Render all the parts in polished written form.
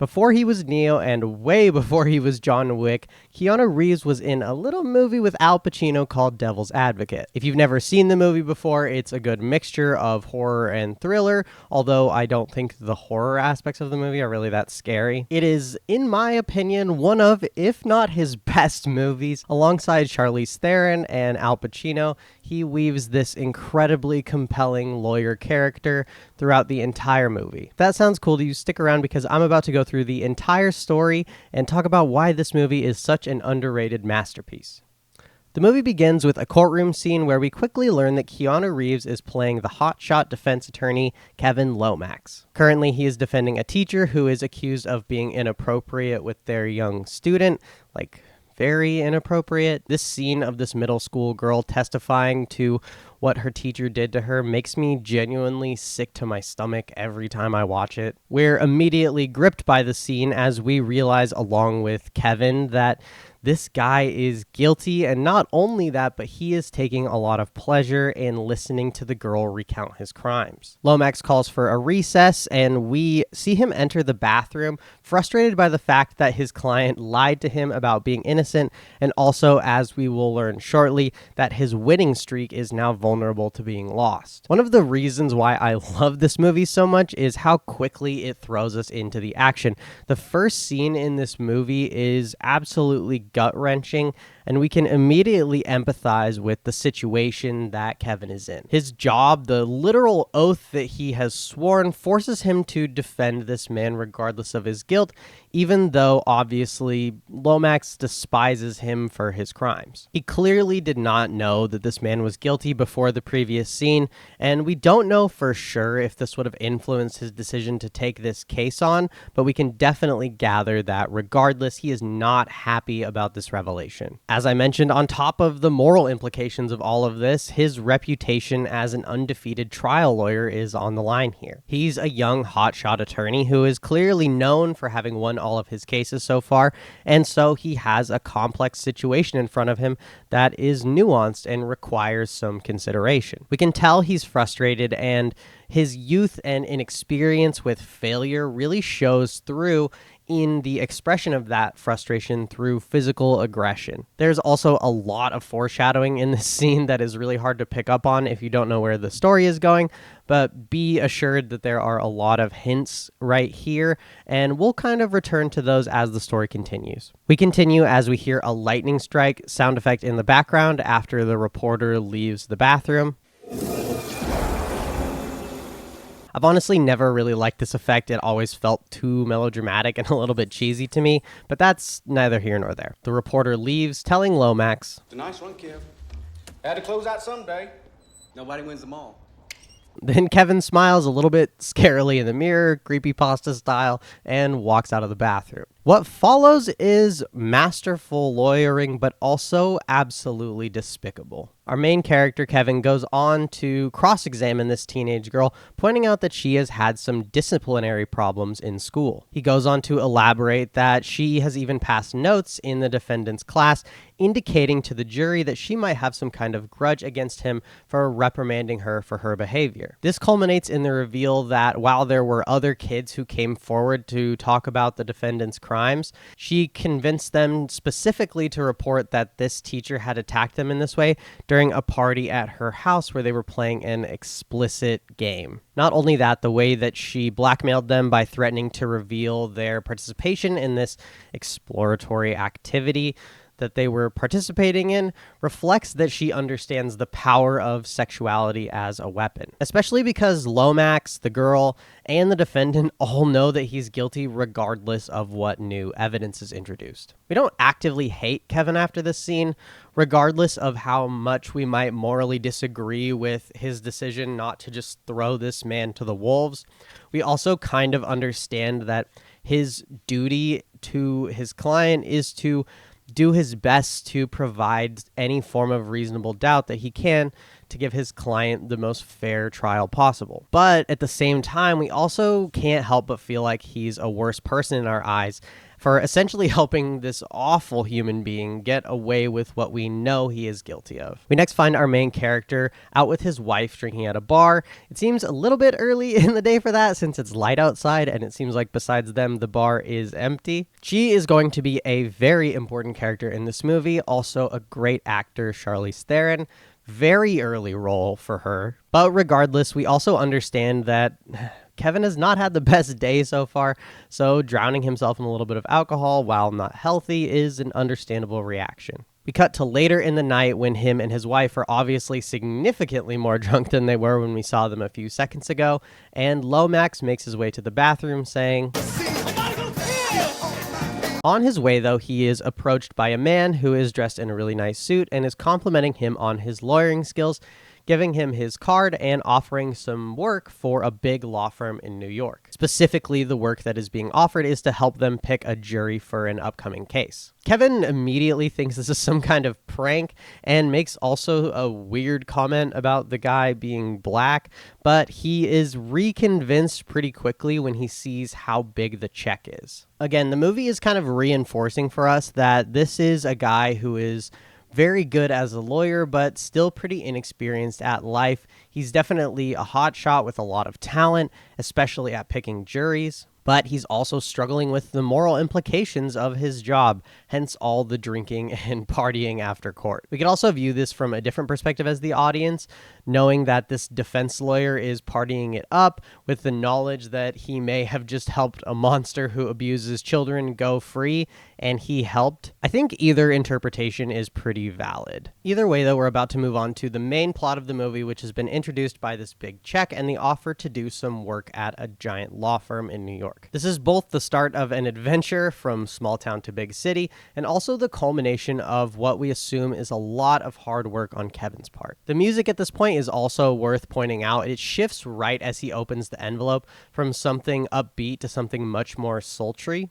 Before he was Neo and way before he was John Wick, Keanu Reeves was in a little movie with Al Pacino called Devil's Advocate. If you've never seen the movie before, it's a good mixture of horror and thriller, although I don't think the horror aspects of the movie are really that scary. It is, in my opinion, one of, if not his best movies. Alongside Charlize Theron and Al Pacino, he weaves this incredibly compelling lawyer character throughout the entire movie. If that sounds cool to you, stick around because I'm about to go through the entire story and talk about why this movie is such an underrated masterpiece. The movie begins with a courtroom scene where we quickly learn that Keanu Reeves is playing the hotshot defense attorney Kevin Lomax. Currently, he is defending a teacher who is accused of being inappropriate with their young student, very inappropriate. This scene of this middle school girl testifying to what her teacher did to her makes me genuinely sick to my stomach every time I watch it. We're immediately gripped by the scene as we realize, along with Kevin, that this guy is guilty, and not only that, but he is taking a lot of pleasure in listening to the girl recount his crimes. Lomax calls for a recess, and we see him enter the bathroom, frustrated by the fact that his client lied to him about being innocent, and also, as we will learn shortly, that his winning streak is now vulnerable to being lost. One of the reasons why I love this movie so much is how quickly it throws us into the action. The first scene in this movie is absolutely gut-wrenching, and we can immediately empathize with the situation that Kevin is in. His job, the literal oath that he has sworn, forces him to defend this man regardless of his guilt, even though obviously Lomax despises him for his crimes. He clearly did not know that this man was guilty before the previous scene, and we don't know for sure if this would have influenced his decision to take this case on, but we can definitely gather that regardless, he is not happy about this revelation. As I mentioned, on top of the moral implications of all of this, his reputation as an undefeated trial lawyer is on the line here. He's a young hotshot attorney who is clearly known for having won all of his cases so far, and so he has a complex situation in front of him that is nuanced and requires some consideration. We can tell he's frustrated, and his youth and inexperience with failure really shows through in the expression of that frustration through physical aggression. There's also a lot of foreshadowing in this scene that is really hard to pick up on if you don't know where the story is going, but be assured that there are a lot of hints right here, and we'll kind of return to those as the story continues. We continue as we hear a lightning strike sound effect in the background after the reporter leaves the bathroom. I've honestly never really liked this effect. It always felt too melodramatic and a little bit cheesy to me, but that's neither here nor there. The reporter leaves, telling Lomax, "It's a nice one, Kev. Had to close out someday. Nobody wins them all." Then Kevin smiles a little bit scarily in the mirror, creepypasta style, and walks out of the bathroom. What follows is masterful lawyering, but also absolutely despicable. Our main character, Kevin, goes on to cross-examine this teenage girl, pointing out that she has had some disciplinary problems in school. He goes on to elaborate that she has even passed notes in the defendant's class, indicating to the jury that she might have some kind of grudge against him for reprimanding her for her behavior. This culminates in the reveal that while there were other kids who came forward to talk about the defendant's crimes, she convinced them specifically to report that this teacher had attacked them in this way during a party at her house where they were playing an explicit game. Not only that, the way that she blackmailed them by threatening to reveal their participation in this exploratory activity that they were participating in reflects that she understands the power of sexuality as a weapon, especially because Lomax, the girl, and the defendant all know that he's guilty regardless of what new evidence is introduced. We don't actively hate Kevin after this scene, regardless of how much we might morally disagree with his decision not to just throw this man to the wolves. We also kind of understand that his duty to his client is to do his best to provide any form of reasonable doubt that he can to give his client the most fair trial possible. But at the same time, we also can't help but feel like he's a worse person in our eyes for essentially helping this awful human being get away with what we know he is guilty of. We next find our main character out with his wife drinking at a bar. It seems a little bit early in the day for that since it's light outside, and it seems like besides them, the bar is empty. She is going to be a very important character in this movie, also a great actor, Charlize Theron. Very early role for her. But regardless, we also understand that Kevin has not had the best day so far, so drowning himself in a little bit of alcohol while not healthy is an understandable reaction. We cut to later in the night when him and his wife are obviously significantly more drunk than they were when we saw them a few seconds ago, and Lomax makes his way to the bathroom saying, on his way, though, he is approached by a man who is dressed in a really nice suit and is complimenting him on his lawyering skills, giving him his card and offering some work for a big law firm in New York. Specifically, the work that is being offered is to help them pick a jury for an upcoming case. Kevin immediately thinks this is some kind of prank and makes also a weird comment about the guy being black, but he is reconvinced pretty quickly when he sees how big the check is. Again, the movie is kind of reinforcing for us that this is a guy who is very good as a lawyer, but still pretty inexperienced at life. He's definitely a hotshot with a lot of talent, especially at picking juries. But he's also struggling with the moral implications of his job, hence all the drinking and partying after court. We can also view this from a different perspective as the audience, knowing that this defense lawyer is partying it up with the knowledge that he may have just helped a monster who abuses children go free, and he helped. I think either interpretation is pretty valid. Either way, though, we're about to move on to the main plot of the movie, which has been introduced by this big check and the offer to do some work at a giant law firm in New York. This is both the start of an adventure from small town to big city, and also the culmination of what we assume is a lot of hard work on Kevin's part. The music at this point is also worth pointing out. It shifts right as he opens the envelope from something upbeat to something much more sultry.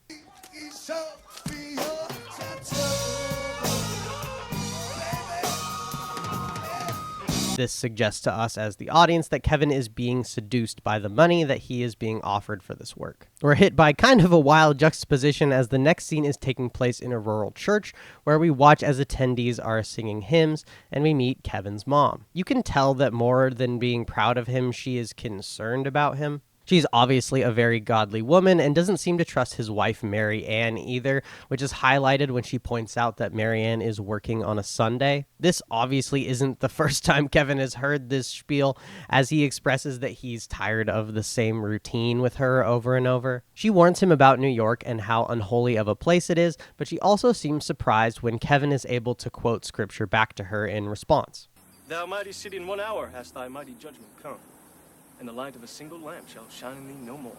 This suggests to us as the audience that Kevin is being seduced by the money that he is being offered for this work. We're hit by kind of a wild juxtaposition as the next scene is taking place in a rural church where we watch as attendees are singing hymns and we meet Kevin's mom. You can tell that more than being proud of him, she is concerned about him. She's obviously a very godly woman and doesn't seem to trust his wife, Mary Ann, either, which is highlighted when she points out that Mary Ann is working on a Sunday. This obviously isn't the first time Kevin has heard this spiel, as he expresses that he's tired of the same routine with her over and over. She warns him about New York and how unholy of a place it is, but she also seems surprised when Kevin is able to quote scripture back to her in response. Thou mighty city, in 1 hour hast thy mighty judgment come, and the light of a single lamp shall shine in thee no more.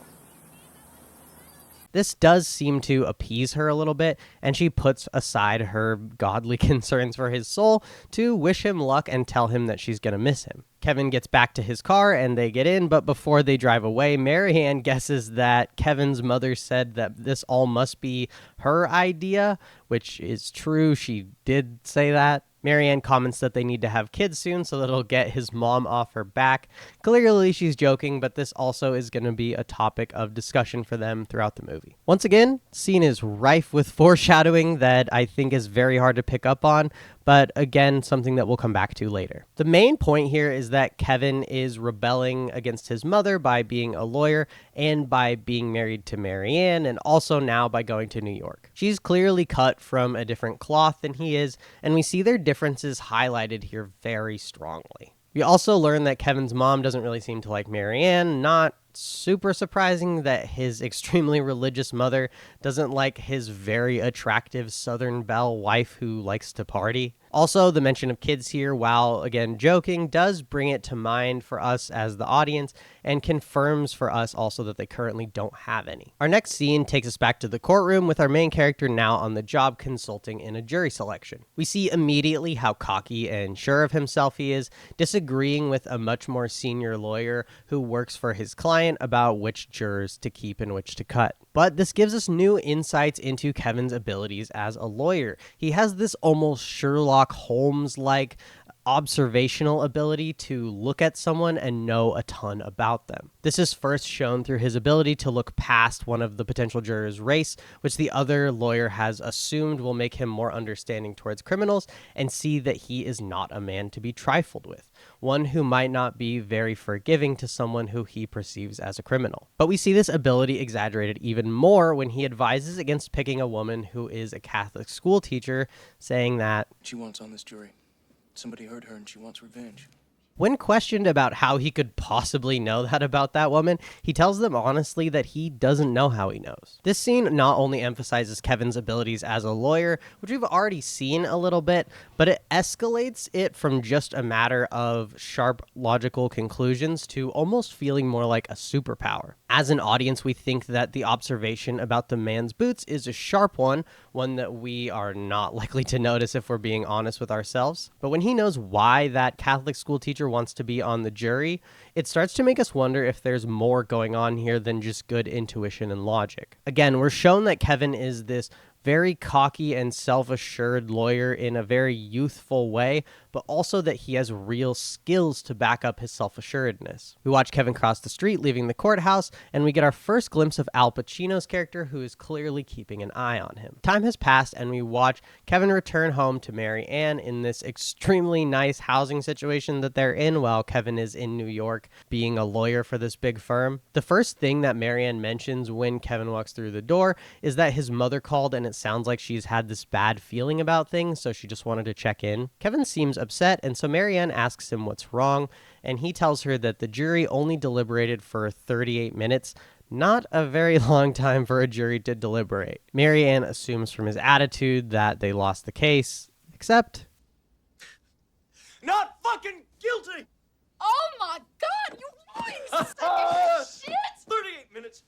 This does seem to appease her a little bit, and she puts aside her godly concerns for his soul to wish him luck and tell him that she's going to miss him. Kevin gets back to his car and they get in, but before they drive away, Mary Ann guesses that Kevin's mother said that this all must be her idea, which is true. She did say that. Mary Ann comments that they need to have kids soon so that it'll get his mom off her back. Clearly she's joking, but this also is going to be a topic of discussion for them throughout the movie. Once again, scene is rife with foreshadowing that I think is very hard to pick up on, but again, something that we'll come back to later. The main point here is that Kevin is rebelling against his mother by being a lawyer and by being married to Mary Ann, and also now by going to New York. She's clearly cut from a different cloth than he is, and we see their differences highlighted here very strongly. We also learn that Kevin's mom doesn't really seem to like Mary Ann. Not super surprising that his extremely religious mother doesn't like his very attractive Southern belle wife who likes to party. Also, the mention of kids here, while again joking, does bring it to mind for us as the audience and confirms for us also that they currently don't have any. Our next scene takes us back to the courtroom with our main character now on the job consulting in a jury selection. We see immediately how cocky and sure of himself he is, disagreeing with a much more senior lawyer who works for his client about which jurors to keep and which to cut. But this gives us new insights into Kevin's abilities as a lawyer. He has this almost Sherlock Holmes-like observational ability to look at someone and know a ton about them. This is first shown through his ability to look past one of the potential jurors' race, which the other lawyer has assumed will make him more understanding towards criminals, and see that he is not a man to be trifled with, one who might not be very forgiving to someone who he perceives as a criminal. But we see this ability exaggerated even more when he advises against picking a woman who is a Catholic school teacher, saying that She wants on this jury. Somebody hurt her and she wants revenge. when questioned about how he could possibly know that about that woman, he tells them honestly that he doesn't know how he knows. This scene not only emphasizes Kevin's abilities as a lawyer, which we've already seen a little bit, but it escalates it from just a matter of sharp logical conclusions to almost feeling more like a superpower. As an audience, we think that the observation about the man's boots is a sharp one that we are not likely to notice if we're being honest with ourselves. But when he knows why that Catholic school teacher wants to be on the jury, it starts to make us wonder if there's more going on here than just good intuition and logic. Again, we're shown that Kevin is this very cocky and self-assured lawyer in a very youthful way, but also that he has real skills to back up his self-assuredness. We watch Kevin cross the street, leaving the courthouse, and we get our first glimpse of Al Pacino's character, who is clearly keeping an eye on him. Time has passed, and we watch Kevin return home to Mary Ann in this extremely nice housing situation that they're in while Kevin is in New York being a lawyer for this big firm. The first thing that Mary Ann mentions when Kevin walks through the door is that his mother called, and it sounds like she's had this bad feeling about things, so she just wanted to check in. Kevin seems upset, and so Mary Ann asks him what's wrong, and he tells her that the jury only deliberated for 38 minutes. Not a very long time for a jury to deliberate. Mary Ann assumes from his attitude that they lost the case, except Not fucking guilty! Oh my god, you fucking sick of shit! 38 minutes.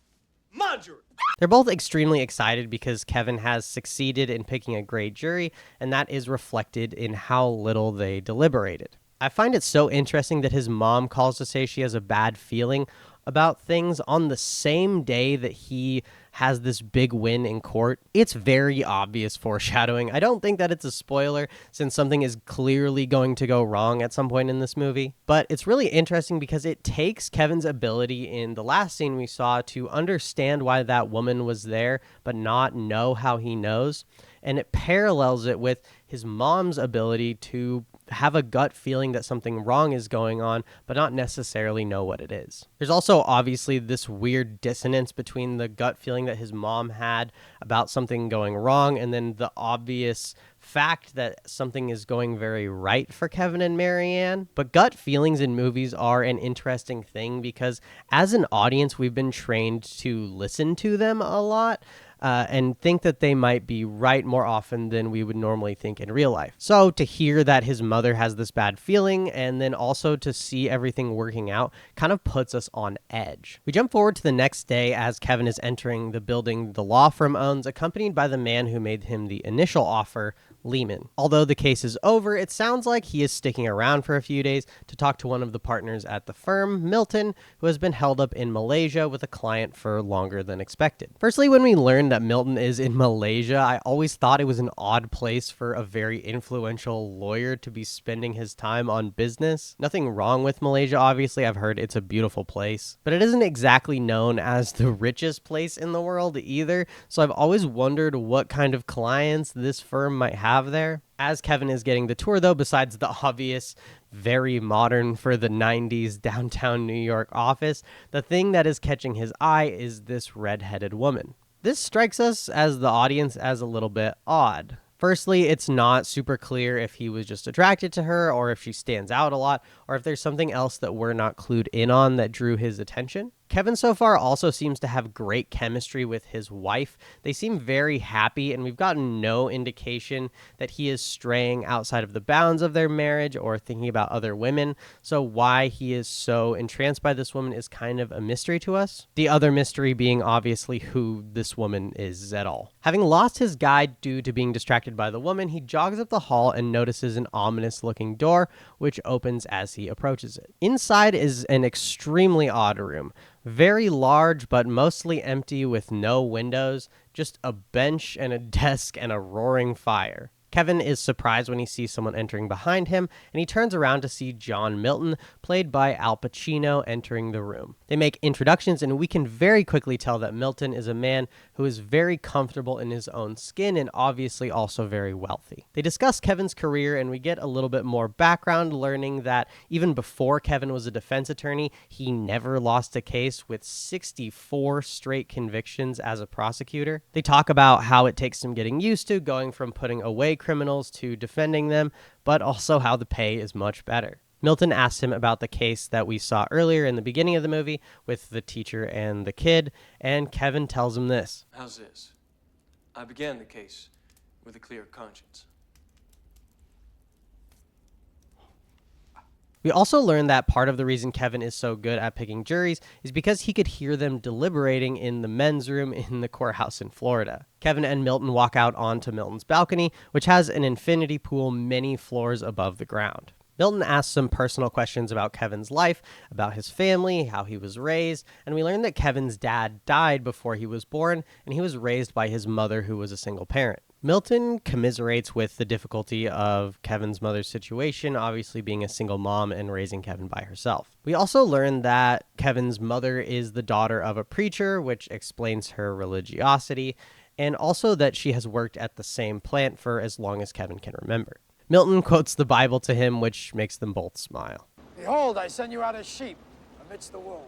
My jury. they're both extremely excited because Kevin has succeeded in picking a great jury, and that is reflected in how little they deliberated. I find it so interesting that his mom calls to say she has a bad feeling about things on the same day that he has this big win in court. It's very obvious foreshadowing. I don't think that it's a spoiler since something is clearly going to go wrong at some point in this movie. But it's really interesting because it takes Kevin's ability in the last scene we saw to understand why that woman was there, but not know how he knows. And it parallels it with his mom's ability to have a gut feeling that something wrong is going on, but not necessarily know what it is. There's also obviously this weird dissonance between the gut feeling that his mom had about something going wrong and then the obvious fact that something is going very right for Kevin and Mary Ann. But gut feelings in movies are an interesting thing because as an audience, we've been trained to listen to them a lot. And think that they might be right more often than we would normally think in real life. So to hear that his mother has this bad feeling and then also to see everything working out kind of puts us on edge. We jump forward to the next day as Kevin is entering the building the law firm owns, accompanied by the man who made him the initial offer, Lehman. Although the case is over, it sounds like he is sticking around for a few days to talk to one of the partners at the firm, Milton, who has been held up in Malaysia with a client for longer than expected. Firstly, when we learned that Milton is in Malaysia, I always thought it was an odd place for a very influential lawyer to be spending his time on business. Nothing wrong with Malaysia, obviously. I've heard it's a beautiful place, but it isn't exactly known as the richest place in the world either. So I've always wondered what kind of clients this firm might have there. As Kevin is getting the tour, though, besides the obvious, very modern for the 90s downtown New York office, the thing that is catching his eye is this red-headed woman. This strikes us as the audience as a little bit odd. Firstly, it's not super clear if he was just attracted to her or if she stands out a lot or if there's something else that we're not clued in on that drew his attention. Kevin so far also seems to have great chemistry with his wife. They seem very happy, and we've gotten no indication that he is straying outside of the bounds of their marriage or thinking about other women. So why he is so entranced by this woman is kind of a mystery to us. The other mystery being obviously who this woman is at all. Having lost his guide due to being distracted by the woman, he jogs up the hall and notices an ominous-looking door, which opens as he approaches it. Inside is an extremely odd room. Very large, but mostly empty with no windows, just a bench and a desk and a roaring fire. Kevin is surprised when he sees someone entering behind him, and he turns around to see John Milton, played by Al Pacino, entering the room. They make introductions, and we can very quickly tell that Milton is a man who is very comfortable in his own skin and obviously also very wealthy. They discuss Kevin's career, and we get a little bit more background, learning that even before Kevin was a defense attorney, he never lost a case with 64 straight convictions as a prosecutor. They talk about how it takes some getting used to going from putting away criminals to defending them, but also how the pay is much better. Milton asks him about the case that we saw earlier in the beginning of the movie with the teacher and the kid, and Kevin tells him this. How's this? I began the case with a clear conscience. We also learned that part of the reason Kevin is so good at picking juries is because he could hear them deliberating in the men's room in the courthouse in Florida. Kevin and Milton walk out onto Milton's balcony, which has an infinity pool many floors above the ground. Milton asks some personal questions about Kevin's life, about his family, how he was raised, and we learn that Kevin's dad died before he was born, and he was raised by his mother, who was a single parent. Milton commiserates with the difficulty of Kevin's mother's situation, obviously being a single mom and raising Kevin by herself. We also learn that Kevin's mother is the daughter of a preacher, which explains her religiosity, and also that she has worked at the same plant for as long as Kevin can remember. Milton quotes the Bible to him, which makes them both smile. Behold, I send you out as sheep amidst the wolves.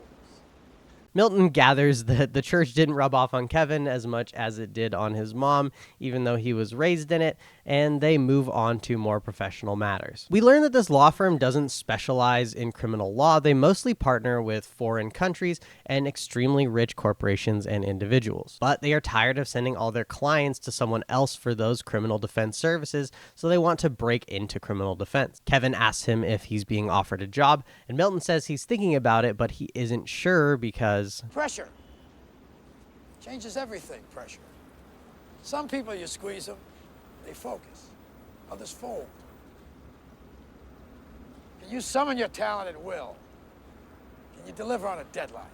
Milton gathers that the church didn't rub off on Kevin as much as it did on his mom, even though he was raised in it, and they move on to more professional matters. We learn that this law firm doesn't specialize in criminal law. They mostly partner with foreign countries and extremely rich corporations and individuals. But they are tired of sending all their clients to someone else for those criminal defense services, so they want to break into criminal defense. Kevin asks him if he's being offered a job, and Milton says he's thinking about it, but he isn't sure because Pressure changes everything, pressure. Some people, you squeeze them, they focus. Others fold. Can you summon your talent at will? Can you deliver on a deadline?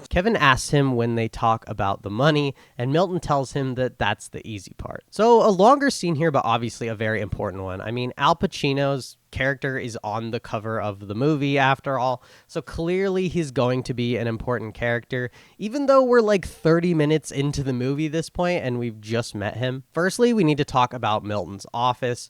Kevin asks him when they talk about the money, and Milton tells him that that's the easy part. So a longer scene here, but obviously a very important one. I mean, Al Pacino's character is on the cover of the movie after all, so clearly he's going to be an important character, even though we're like 30 minutes into the movie at this point and we've just met him. Firstly, we need to talk about Milton's office.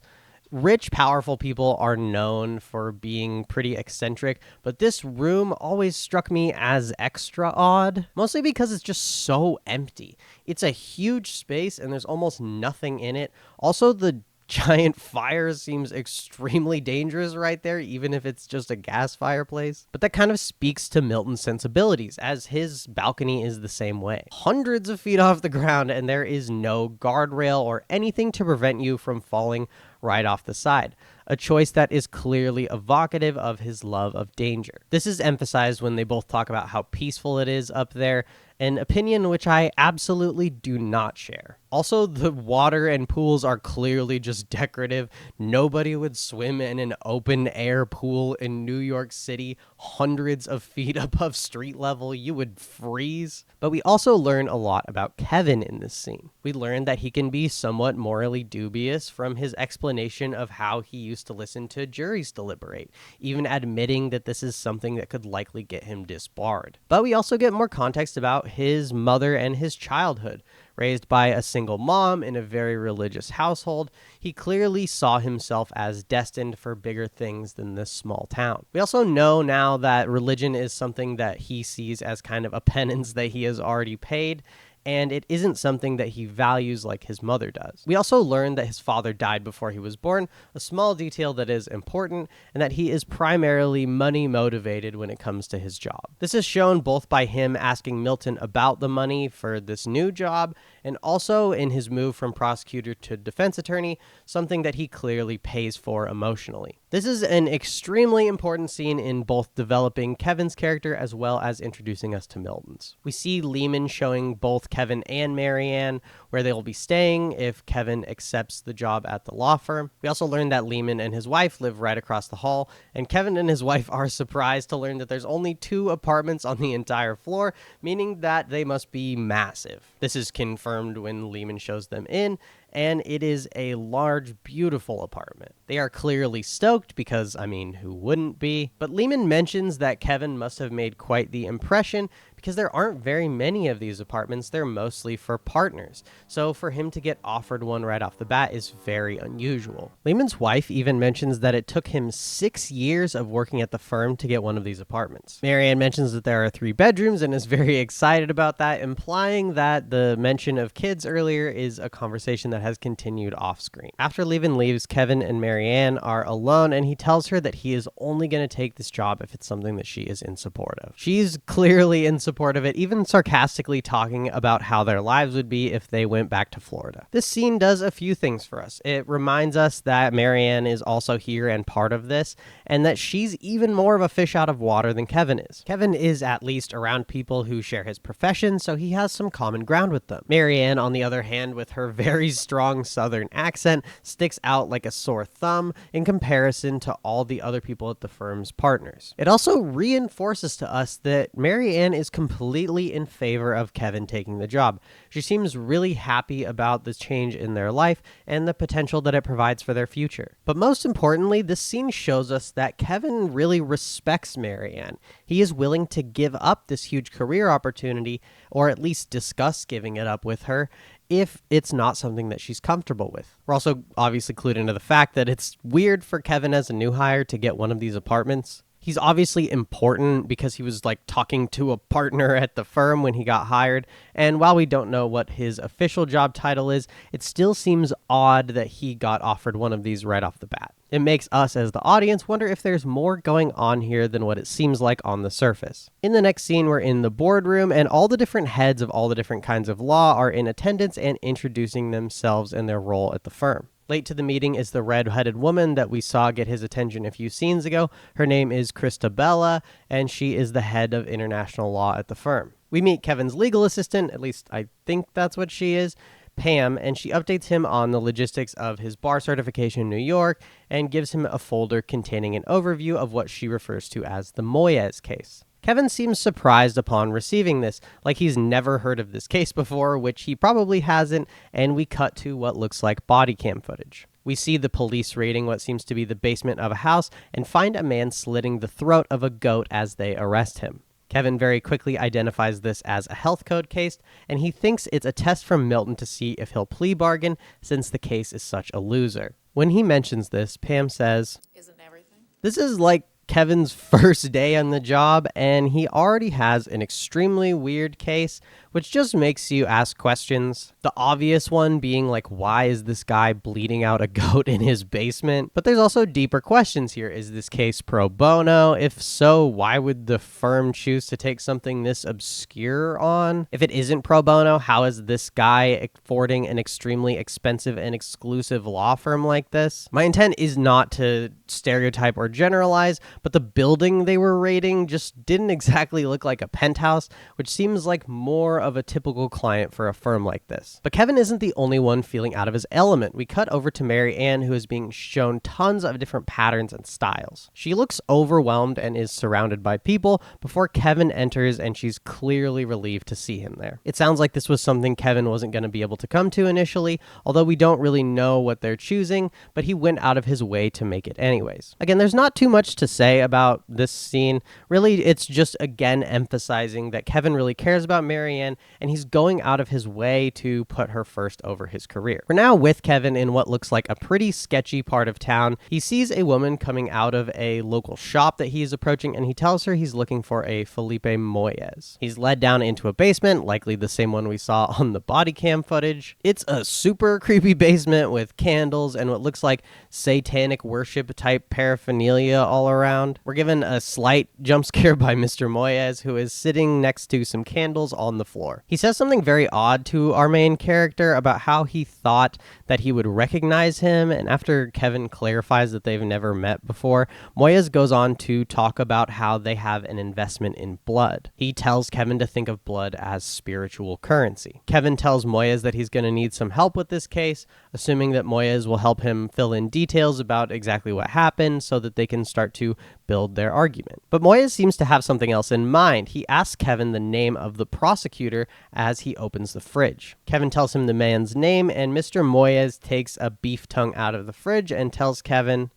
Rich, powerful people are known for being pretty eccentric, but this room always struck me as extra odd, mostly because it's just so empty. It's a huge space and there's almost nothing in it. Also, the giant fire seems extremely dangerous right there, even if it's just a gas fireplace. But that kind of speaks to Milton's sensibilities, as his balcony is the same way. Hundreds of feet off the ground, and there is no guardrail or anything to prevent you from falling right off the side, a choice that is clearly evocative of his love of danger. This is emphasized when they both talk about how peaceful it is up there, an opinion which I absolutely do not share. Also, the water and pools are clearly just decorative. Nobody would swim in an open air pool in New York City, hundreds of feet above street level. You would freeze. But we also learn a lot about Kevin in this scene. We learn that he can be somewhat morally dubious from his explanation of how he used to listen to juries deliberate, even admitting that this is something that could likely get him disbarred. But we also get more context about his mother and his childhood. Raised by a single mom in a very religious household, he clearly saw himself as destined for bigger things than this small town. We also know now that religion is something that he sees as kind of a penance that he has already paid, and it isn't something that he values like his mother does. We also learned that his father died before he was born, a small detail that is important, and that he is primarily money motivated when it comes to his job. This is shown both by him asking Milton about the money for this new job, and also in his move from prosecutor to defense attorney, something that he clearly pays for emotionally. This is an extremely important scene in both developing Kevin's character as well as introducing us to Milton's. We see Lehman showing both Kevin and Marianne where they will be staying if Kevin accepts the job at the law firm. We also learn that Lehman and his wife live right across the hall, and Kevin and his wife are surprised to learn that there's only 2 apartments on the entire floor, meaning that they must be massive. This is confirmed when Lehman shows them in, and it is a large, beautiful apartment. They are clearly stoked because, I mean, who wouldn't be? But Lehman mentions that Kevin must have made quite the impression because there aren't very many of these apartments. They're mostly for partners. So for him to get offered one right off the bat is very unusual. Lehman's wife even mentions that it took him 6 years of working at the firm to get one of these apartments. Marianne mentions that there are 3 bedrooms and is very excited about that, implying that the mention of kids earlier is a conversation that has continued off screen. After Lehman leaves, Kevin and Marianne are alone, and he tells her that he is only going to take this job if it's something that she is in support of. She's clearly in support of it, even sarcastically talking about how their lives would be if they went back to Florida. This scene does a few things for us. It reminds us that Marianne is also here and part of this, and that she's even more of a fish out of water than Kevin is. Kevin is at least around people who share his profession, so he has some common ground with them. Marianne, on the other hand, with her very strong southern accent, sticks out like a sore thumb in comparison to all the other people at the firm's partners. It also reinforces to us that Marianne is completely in favor of Kevin taking the job. She seems really happy about the change in their life and the potential that it provides for their future. But most importantly, this scene shows us that Kevin really respects Marianne. He is willing to give up this huge career opportunity, or at least discuss giving it up with her, if it's not something that she's comfortable with. We're also obviously clued into the fact that it's weird for Kevin as a new hire to get one of these apartments. He's obviously important because he was like talking to a partner at the firm when he got hired. And while we don't know what his official job title is, it still seems odd that he got offered one of these right off the bat. It makes us as the audience wonder if there's more going on here than what it seems like on the surface. In the next scene, we're in the boardroom, and all the different heads of all the different kinds of law are in attendance and introducing themselves and their role at the firm. Late to the meeting is the red-headed woman that we saw get his attention a few scenes ago. Her name is Christabella, and she is the head of international law at the firm. We meet Kevin's legal assistant, at least I think that's what she is, Pam, and she updates him on the logistics of his bar certification in New York and gives him a folder containing an overview of what she refers to as the Moyes case. Kevin seems surprised upon receiving this, like he's never heard of this case before, which he probably hasn't, and we cut to what looks like body cam footage. We see the police raiding what seems to be the basement of a house and find a man slitting the throat of a goat as they arrest him. Kevin very quickly identifies this as a health code case, and he thinks it's a test from Milton to see if he'll plea bargain since the case is such a loser. When he mentions this, Pam says, Isn't everything? "This is like Kevin's first day on the job, and he already has an extremely weird case, which just makes you ask questions. The obvious one being like, why is this guy bleeding out a goat in his basement? But there's also deeper questions here. Is this case pro bono? If so, why would the firm choose to take something this obscure on? If it isn't pro bono, how is this guy affording an extremely expensive and exclusive law firm like this? My intent is not to stereotype or generalize, but the building they were raiding just didn't exactly look like a penthouse, which seems like more of a typical client for a firm like this. But Kevin isn't the only one feeling out of his element. We cut over to Mary Ann, who is being shown tons of different patterns and styles. She looks overwhelmed and is surrounded by people before Kevin enters, and she's clearly relieved to see him there. It sounds like this was something Kevin wasn't going to be able to come to initially, although we don't really know what they're choosing, but he went out of his way to make it anyways. Again, there's not too much to say about this scene. Really, it's just again emphasizing that Kevin really cares about Mary Ann, and he's going out of his way to put her first over his career. We're now with Kevin in what looks like a pretty sketchy part of town. He sees a woman coming out of a local shop that he is approaching, and he tells her he's looking for a Felipe Moyes. He's led down into a basement, likely the same one we saw on the body cam footage. It's a super creepy basement with candles and what looks like satanic worship type paraphernalia all around. We're given a slight jump scare by Mr. Moyes, who is sitting next to some candles on the floor. He says something very odd to our main character about how he thought that he would recognize him, and after Kevin clarifies that they've never met before, Moyes goes on to talk about how they have an investment in blood. He tells Kevin to think of blood as spiritual currency. Kevin tells Moyes that he's going to need some help with this case, assuming that Moyes will help him fill in details about exactly what happened so that they can start to build their argument. But Moyes seems to have something else in mind. He asks Kevin the name of the prosecutor prosecutor as he opens the fridge. Kevin tells him the man's name, and Mr. Moyes takes a beef tongue out of the fridge and tells Kevin,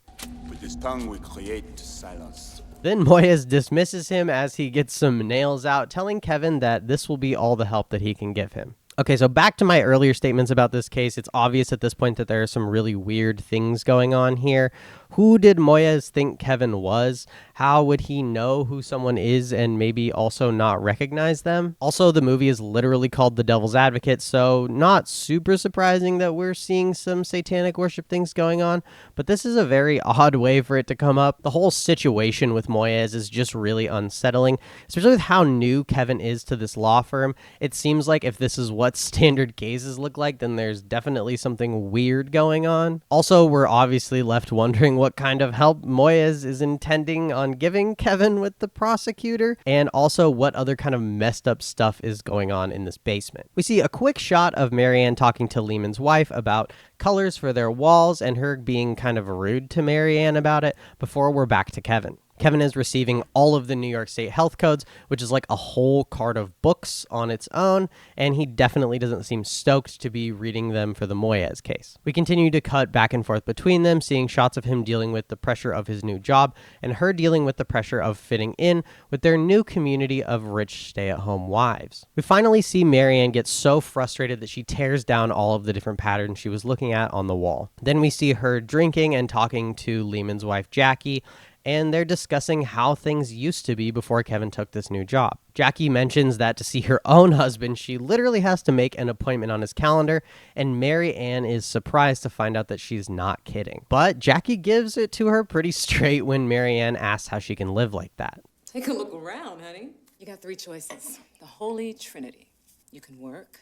"With this tongue we create silence." Then Moyes dismisses him as he gets some nails out, telling Kevin that this will be all the help that he can give him. Okay, so back to my earlier statements about this case, it's obvious at this point that there are some really weird things going on here. Who did Moyes think Kevin was? How would he know who someone is and maybe also not recognize them? Also, the movie is literally called The Devil's Advocate, so not super surprising that we're seeing some satanic worship things going on, but this is a very odd way for it to come up. The whole situation with Moyes is just really unsettling, especially with how new Kevin is to this law firm. It seems like if this is what standard cases look like, then there's definitely something weird going on. Also, we're obviously left wondering what kind of help Moyes is intending on giving Kevin with the prosecutor, and also what other kind of messed up stuff is going on in this basement. We see a quick shot of Marianne talking to Lehman's wife about colors for their walls and her being kind of rude to Marianne about it before we're back to Kevin. Kevin is receiving all of the New York State health codes, which is like a whole cart of books on its own, and he definitely doesn't seem stoked to be reading them for the Moyes case. We continue to cut back and forth between them, seeing shots of him dealing with the pressure of his new job and her dealing with the pressure of fitting in with their new community of rich stay-at-home wives. We finally see Marianne get so frustrated that she tears down all of the different patterns she was looking at on the wall. Then we see her drinking and talking to Lehman's wife, Jackie, and they're discussing how things used to be before Kevin took this new job. Jackie mentions that to see her own husband, she literally has to make an appointment on his calendar, and Mary Ann is surprised to find out that she's not kidding. But Jackie gives it to her pretty straight when Mary Ann asks how she can live like that. Take a look around, honey. You got 3 choices. The Holy Trinity. You can work,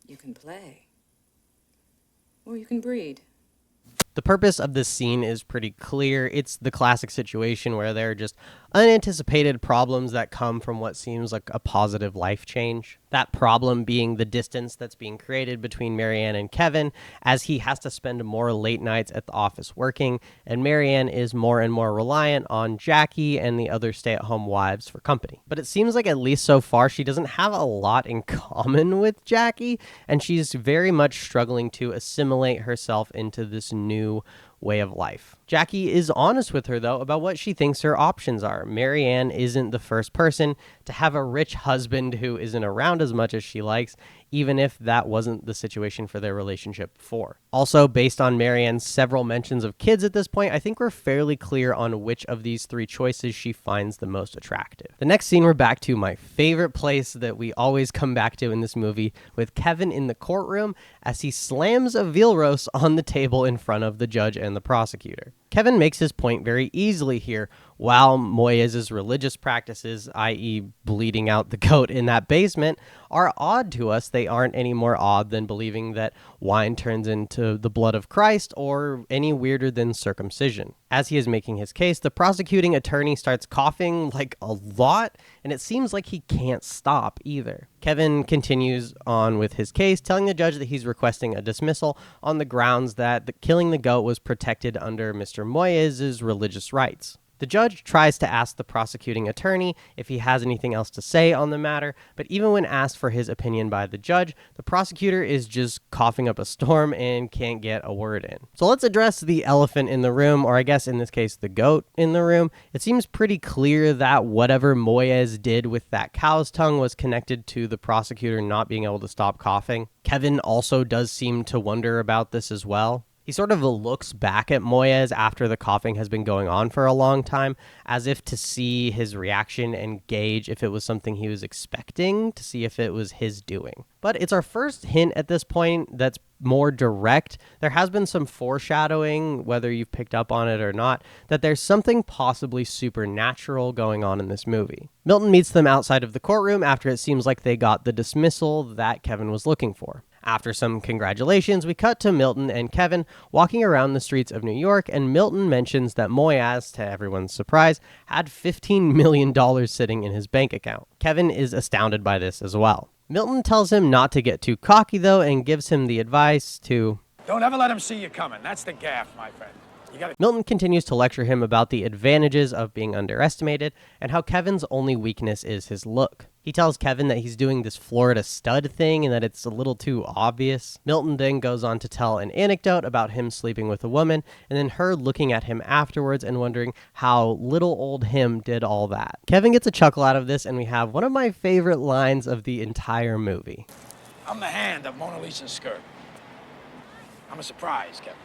you can play, or you can breed. The purpose of this scene is pretty clear. It's the classic situation where there are just unanticipated problems that come from what seems like a positive life change. That problem being the distance that's being created between Marianne and Kevin as he has to spend more late nights at the office working, and Marianne is more and more reliant on Jackie and the other stay-at-home wives for company. But it seems like at least so far she doesn't have a lot in common with Jackie, and she's very much struggling to assimilate herself into this new way of life. Jackie is honest with her, though, about what she thinks her options are. Marianne isn't the first person to have a rich husband who isn't around as much as she likes, even if that wasn't the situation for their relationship before. Also, based on Marianne's several mentions of kids at this point, I think we're fairly clear on which of these 3 choices she finds the most attractive. The next scene, we're back to my favorite place that we always come back to in this movie, with Kevin in the courtroom as he slams a veal roast on the table in front of the judge and the prosecutor. Kevin makes his point very easily here. While Moyes' religious practices, i.e. bleeding out the goat in that basement, are odd to us, they aren't any more odd than believing that wine turns into the blood of Christ, or any weirder than circumcision. As he is making his case, the prosecuting attorney starts coughing like a lot, and it seems like he can't stop either. Kevin continues on with his case, telling the judge that he's requesting a dismissal on the grounds that killing the goat was protected under Mr. Moyes' religious rights. The judge tries to ask the prosecuting attorney if he has anything else to say on the matter, but even when asked for his opinion by the judge, the prosecutor is just coughing up a storm and can't get a word in. So let's address the elephant in the room, or I guess in this case, the goat in the room. It seems pretty clear that whatever Moyes did with that cow's tongue was connected to the prosecutor not being able to stop coughing. Kevin also does seem to wonder about this as well. He sort of looks back at Moyes after the coughing has been going on for a long time, as if to see his reaction and gauge if it was something he was expecting, to see if it was his doing. But it's our first hint at this point that's more direct. There has been some foreshadowing, whether you've picked up on it or not, that there's something possibly supernatural going on in this movie. Milton meets them outside of the courtroom after it seems like they got the dismissal that Kevin was looking for. After some congratulations, we cut to Milton and Kevin walking around the streets of New York, and Milton mentions that Moyes, to everyone's surprise, had $15 million sitting in his bank account. Kevin is astounded by this as well. Milton tells him not to get too cocky, though, and gives him the advice to... Don't ever let him see you coming. That's the gaff, my friend. Milton continues to lecture him about the advantages of being underestimated and how Kevin's only weakness is his look. He tells Kevin that he's doing this Florida stud thing and that it's a little too obvious. Milton then goes on to tell an anecdote about him sleeping with a woman and then her looking at him afterwards and wondering how little old him did all that. Kevin gets a chuckle out of this, and we have one of my favorite lines of the entire movie. I'm the hand of Mona Lisa's skirt. I'm a surprise, Kevin.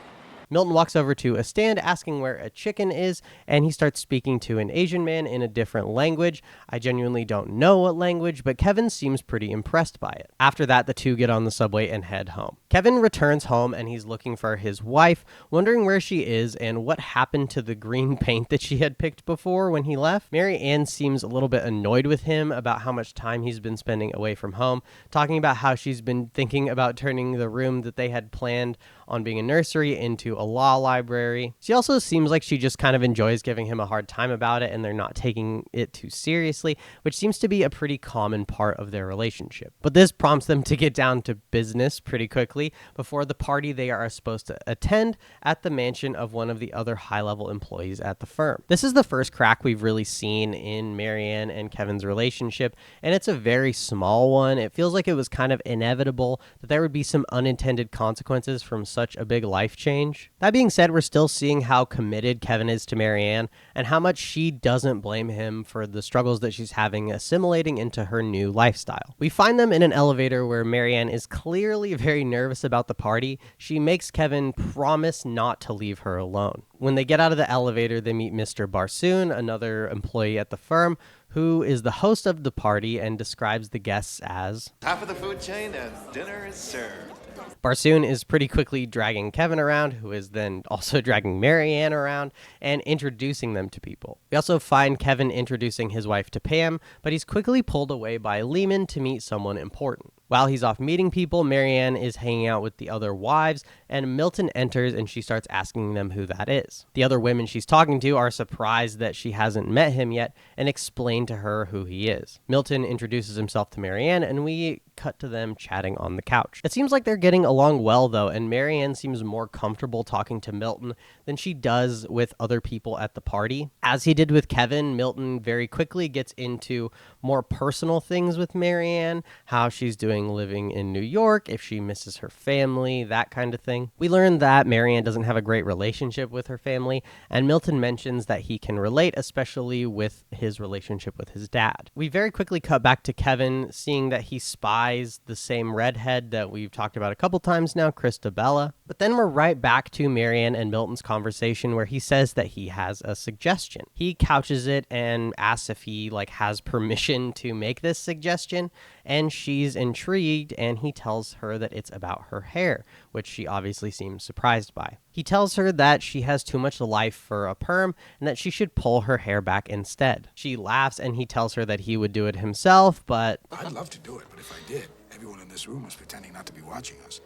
Milton walks over to a stand asking where a chicken is, and he starts speaking to an Asian man in a different language. I genuinely don't know what language, but Kevin seems pretty impressed by it. After that, the two get on the subway and head home. Kevin returns home, and he's looking for his wife, wondering where she is and what happened to the green paint that she had picked before when he left. Mary Ann seems a little bit annoyed with him about how much time he's been spending away from home, talking about how she's been thinking about turning the room that they had planned on being a nursery into a law library. She also seems like she just kind of enjoys giving him a hard time about it, and they're not taking it too seriously, which seems to be a pretty common part of their relationship. But this prompts them to get down to business pretty quickly before the party they are supposed to attend at the mansion of one of the other high-level employees at the firm. This is the first crack we've really seen in Marianne and Kevin's relationship, and it's a very small one. It feels like it was kind of inevitable that there would be some unintended consequences from such a big life change. That being said, we're still seeing how committed Kevin is to Marianne and how much she doesn't blame him for the struggles that she's having assimilating into her new lifestyle. We find them in an elevator where Marianne is clearly very nervous about the party. She makes Kevin promise not to leave her alone. When they get out of the elevator, they meet Mr. Barsoon, another employee at the firm, who is the host of the party and describes the guests as top of the food chain and dinner is served. Barsoon is pretty quickly dragging Kevin around, who is then also dragging Marianne around and introducing them to people. We also find Kevin introducing his wife to Pam, but he's quickly pulled away by Lehman to meet someone important. While he's off meeting people, Marianne is hanging out with the other wives, and Milton enters and she starts asking them who that is. The other women she's talking to are surprised that she hasn't met him yet and explain to her who he is. Milton introduces himself to Marianne, and we cut to them chatting on the couch. It seems like they're getting along well, though, and Marianne seems more comfortable talking to Milton than she does with other people at the party. As he did with Kevin, Milton very quickly gets into more personal things with Marianne, how she's doing living in New York, if she misses her family, that kind of thing. We learn that Marianne doesn't have a great relationship with her family, and Milton mentions that he can relate, especially with his relationship with his dad. We very quickly cut back to Kevin, seeing that he spies the same redhead that we've talked about a couple times now, Christabella. But then we're right back to Marianne and Milton's conversation where he says that he has a suggestion. He couches it and asks if he has permission to make this suggestion, and she's intrigued, and he tells her that it's about her hair, which she obviously seems surprised by. He tells her that she has too much life for a perm and that she should pull her hair back instead. She laughs, and he tells her that he would do it himself, but I'd love to do it, but if I did, everyone in this room was pretending not to be watching us.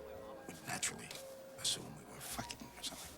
Would naturally assume we were fucking or something.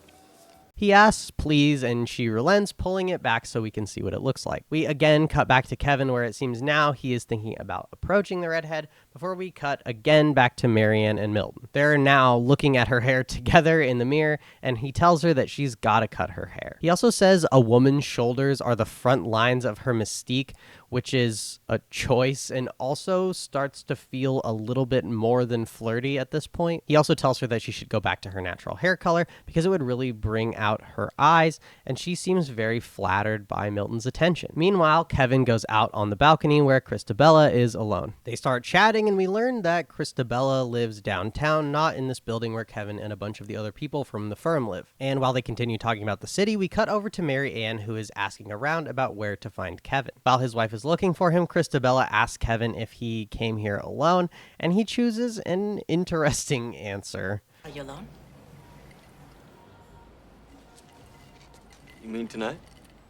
he asks please, and she relents, pulling it back so we can see what it looks like. We again cut back to Kevin, where it seems now he is thinking about approaching the redhead, before we cut again back to Marianne and Milton. They're now looking at her hair together in the mirror, and he tells her that she's got to cut her hair. He also says a woman's shoulders are the front lines of her mystique, which is a choice, and also starts to feel a little bit more than flirty at this point. He also tells her that she should go back to her natural hair color because it would really bring out her eyes, and she seems very flattered by Milton's attention. Meanwhile, Kevin goes out on the balcony where Christabella is alone. They start chatting, and we learn that Christabella lives downtown, not in this building where Kevin and a bunch of the other people from the firm live. And while they continue talking about the city, we cut over to Mary Ann, who is asking around about where to find Kevin. While his wife is looking for him, Christabella asks Kevin if he came here alone, and he chooses an interesting answer. Are you alone? You mean tonight?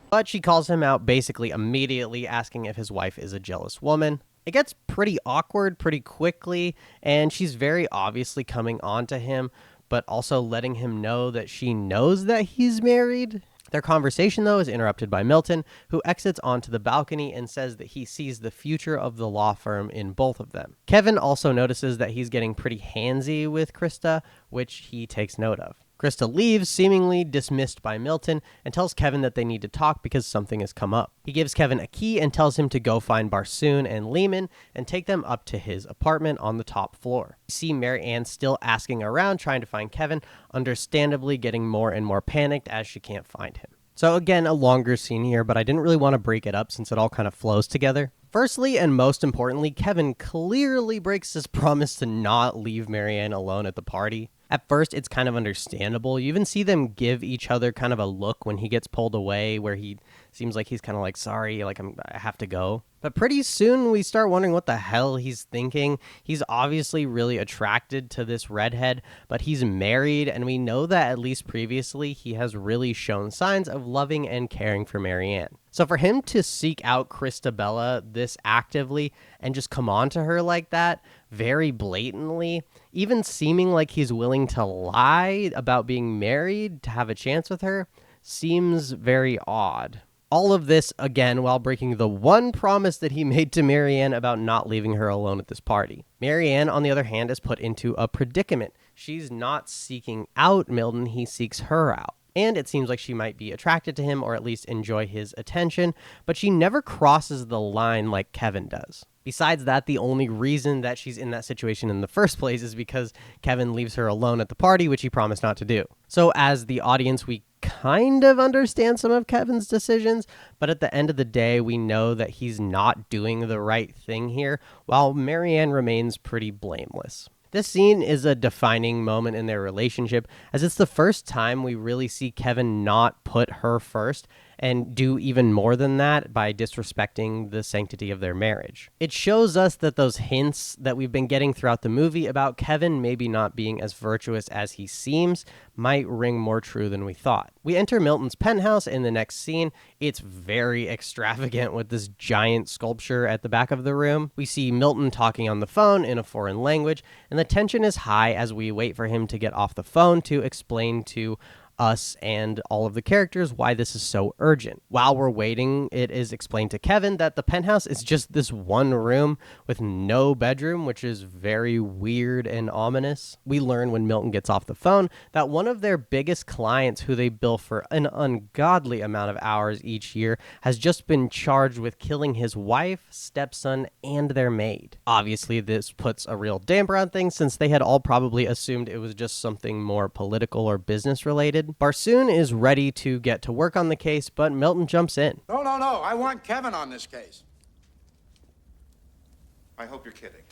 But she calls him out basically immediately, asking if his wife is a jealous woman. It gets pretty awkward pretty quickly, and she's very obviously coming on to him, but also letting him know that she knows that he's married. Their conversation, though, is interrupted by Milton, who exits onto the balcony and says that he sees the future of the law firm in both of them. Kevin also notices that he's getting pretty handsy with Krista, which he takes note of. Krista leaves, seemingly dismissed by Milton, and tells Kevin that they need to talk because something has come up. He gives Kevin a key and tells him to go find Barsoon and Lehman and take them up to his apartment on the top floor. We see Mary Ann still asking around trying to find Kevin, understandably getting more and more panicked as she can't find him. So again, a longer scene here, but I didn't really want to break it up since it all kind of flows together. Firstly, and most importantly, Kevin clearly breaks his promise to not leave Mary Ann alone at the party. At first, it's kind of understandable. You even see them give each other kind of a look when he gets pulled away, where he seems like he's kind of like, sorry, like I have to go. But pretty soon we start wondering what the hell he's thinking. He's obviously really attracted to this redhead, but he's married, and we know that at least previously he has really shown signs of loving and caring for Mary Ann. So for him to seek out Christabella this actively and just come on to her like that, very blatantly, even seeming like he's willing to lie about being married to have a chance with her, seems very odd. All of this, again, while breaking the one promise that he made to Mary Ann about not leaving her alone at this party. Mary Ann, on the other hand, is put into a predicament. She's not seeking out Milton, he seeks her out. And it seems like she might be attracted to him or at least enjoy his attention, but she never crosses the line like Kevin does. Besides that, the only reason that she's in that situation in the first place is because Kevin leaves her alone at the party, which he promised not to do. So as the audience, we kind of understand some of Kevin's decisions, but at the end of the day, we know that he's not doing the right thing here, while Mary Ann remains pretty blameless. This scene is a defining moment in their relationship, as it's the first time we really see Kevin not put her first and do even more than that by disrespecting the sanctity of their marriage. It shows us that those hints that we've been getting throughout the movie about Kevin maybe not being as virtuous as he seems might ring more true than we thought. We enter Milton's penthouse in the next scene. It's very extravagant with this giant sculpture at the back of the room. We see Milton talking on the phone in a foreign language, and the tension is high as we wait for him to get off the phone to explain to us and all of the characters why this is so urgent. While we're waiting, it is explained to Kevin that the penthouse is just this one room with no bedroom, which is very weird and ominous. We learn when Milton gets off the phone that one of their biggest clients, who they bill for an ungodly amount of hours each year, has just been charged with killing his wife, stepson, and their maid. Obviously, this puts a real damper on things since they had all probably assumed it was just something more political or business related. Barsoon is ready to get to work on the case, but Milton jumps in. No. I want Kevin on this case. I hope you're kidding.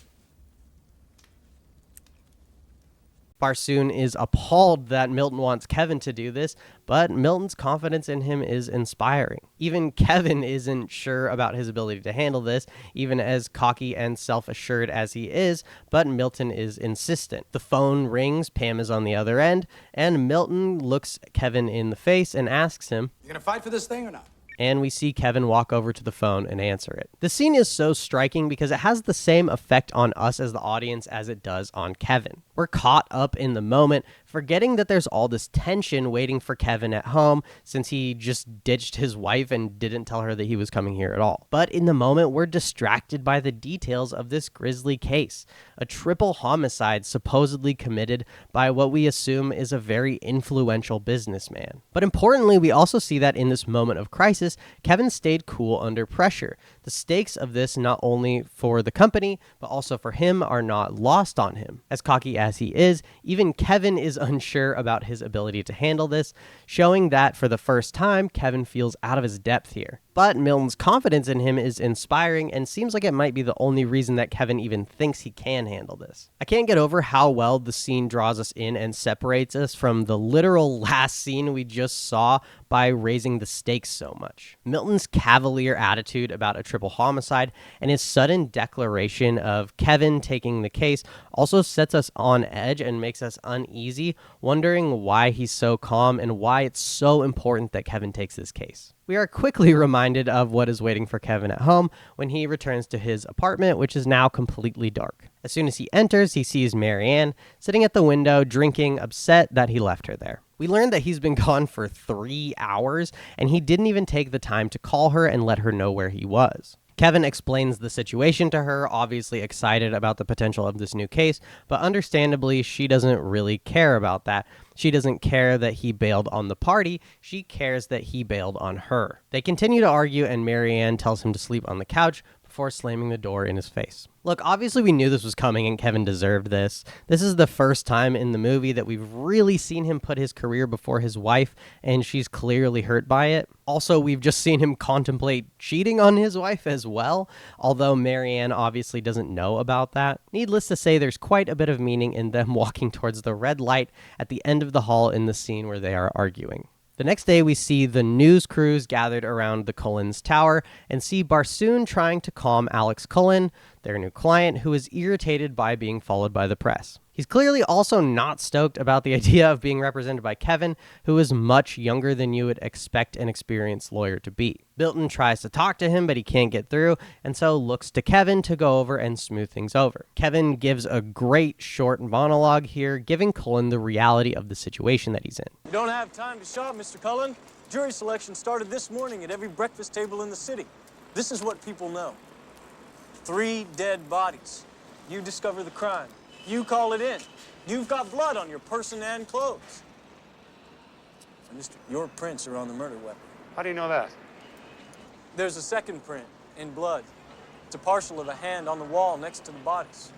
Barsoon is appalled that Milton wants Kevin to do this, but Milton's confidence in him is inspiring. Even Kevin isn't sure about his ability to handle this, even as cocky and self-assured as he is, but Milton is insistent. The phone rings, Pam is on the other end, and Milton looks Kevin in the face and asks him, You gonna fight for this thing or not? and we see Kevin walk over to the phone and answer it. The scene is so striking because it has the same effect on us as the audience as it does on Kevin. We're caught up in the moment, forgetting that there's all this tension waiting for Kevin at home since he just ditched his wife and didn't tell her that he was coming here at all. But in the moment, we're distracted by the details of this grisly case, a triple homicide supposedly committed by what we assume is a very influential businessman. But importantly, we also see that in this moment of crisis, Kevin stayed cool under pressure. The stakes of this, not only for the company, but also for him, are not lost on him. As cocky as he is, even Kevin is unsure about his ability to handle this, showing that for the first time, Kevin feels out of his depth here. But Milton's confidence in him is inspiring and seems like it might be the only reason that Kevin even thinks he can handle this. I can't get over how well the scene draws us in and separates us from the literal last scene we just saw by raising the stakes so much. Milton's cavalier attitude about a triple homicide and his sudden declaration of Kevin taking the case also sets us on edge and makes us uneasy, wondering why he's so calm and why it's so important that Kevin takes this case. We are quickly reminded of what is waiting for Kevin at home when he returns to his apartment, which is now completely dark. As soon as he enters, he sees Mary Ann sitting at the window, drinking, upset that he left her there. We learned that he's been gone for 3 hours, and he didn't even take the time to call her and let her know where he was. Kevin explains the situation to her, obviously excited about the potential of this new case, but understandably, she doesn't really care about that. She doesn't care that he bailed on the party. She cares that he bailed on her. They continue to argue, and Marianne tells him to sleep on the couch before slamming the door in his face. Look, obviously we knew this was coming and Kevin deserved this. This is the first time in the movie that we've really seen him put his career before his wife, and she's clearly hurt by it. Also, we've just seen him contemplate cheating on his wife as well, although Marianne obviously doesn't know about that. Needless to say, there's quite a bit of meaning in them walking towards the red light at the end of the hall in the scene where they are arguing. The next day, we see the news crews gathered around the Cullens' tower and see Barsoon trying to calm Alex Cullen, their new client, who is irritated by being followed by the press. He's clearly also not stoked about the idea of being represented by Kevin, who is much younger than you would expect an experienced lawyer to be. Milton tries to talk to him, but he can't get through, and so looks to Kevin to go over and smooth things over. Kevin gives a great short monologue here, giving Cullen the reality of the situation that he's in. You don't have time to shop, Mr. Cullen. Jury selection started this morning at every breakfast table in the city. This is what people know. 3 dead bodies. You discover the crime. You call it in. You've got blood on your person and clothes. And mister, your prints are on the murder weapon. How do you know that? There's a second print in blood. It's a partial of a hand on the wall next to the bodies.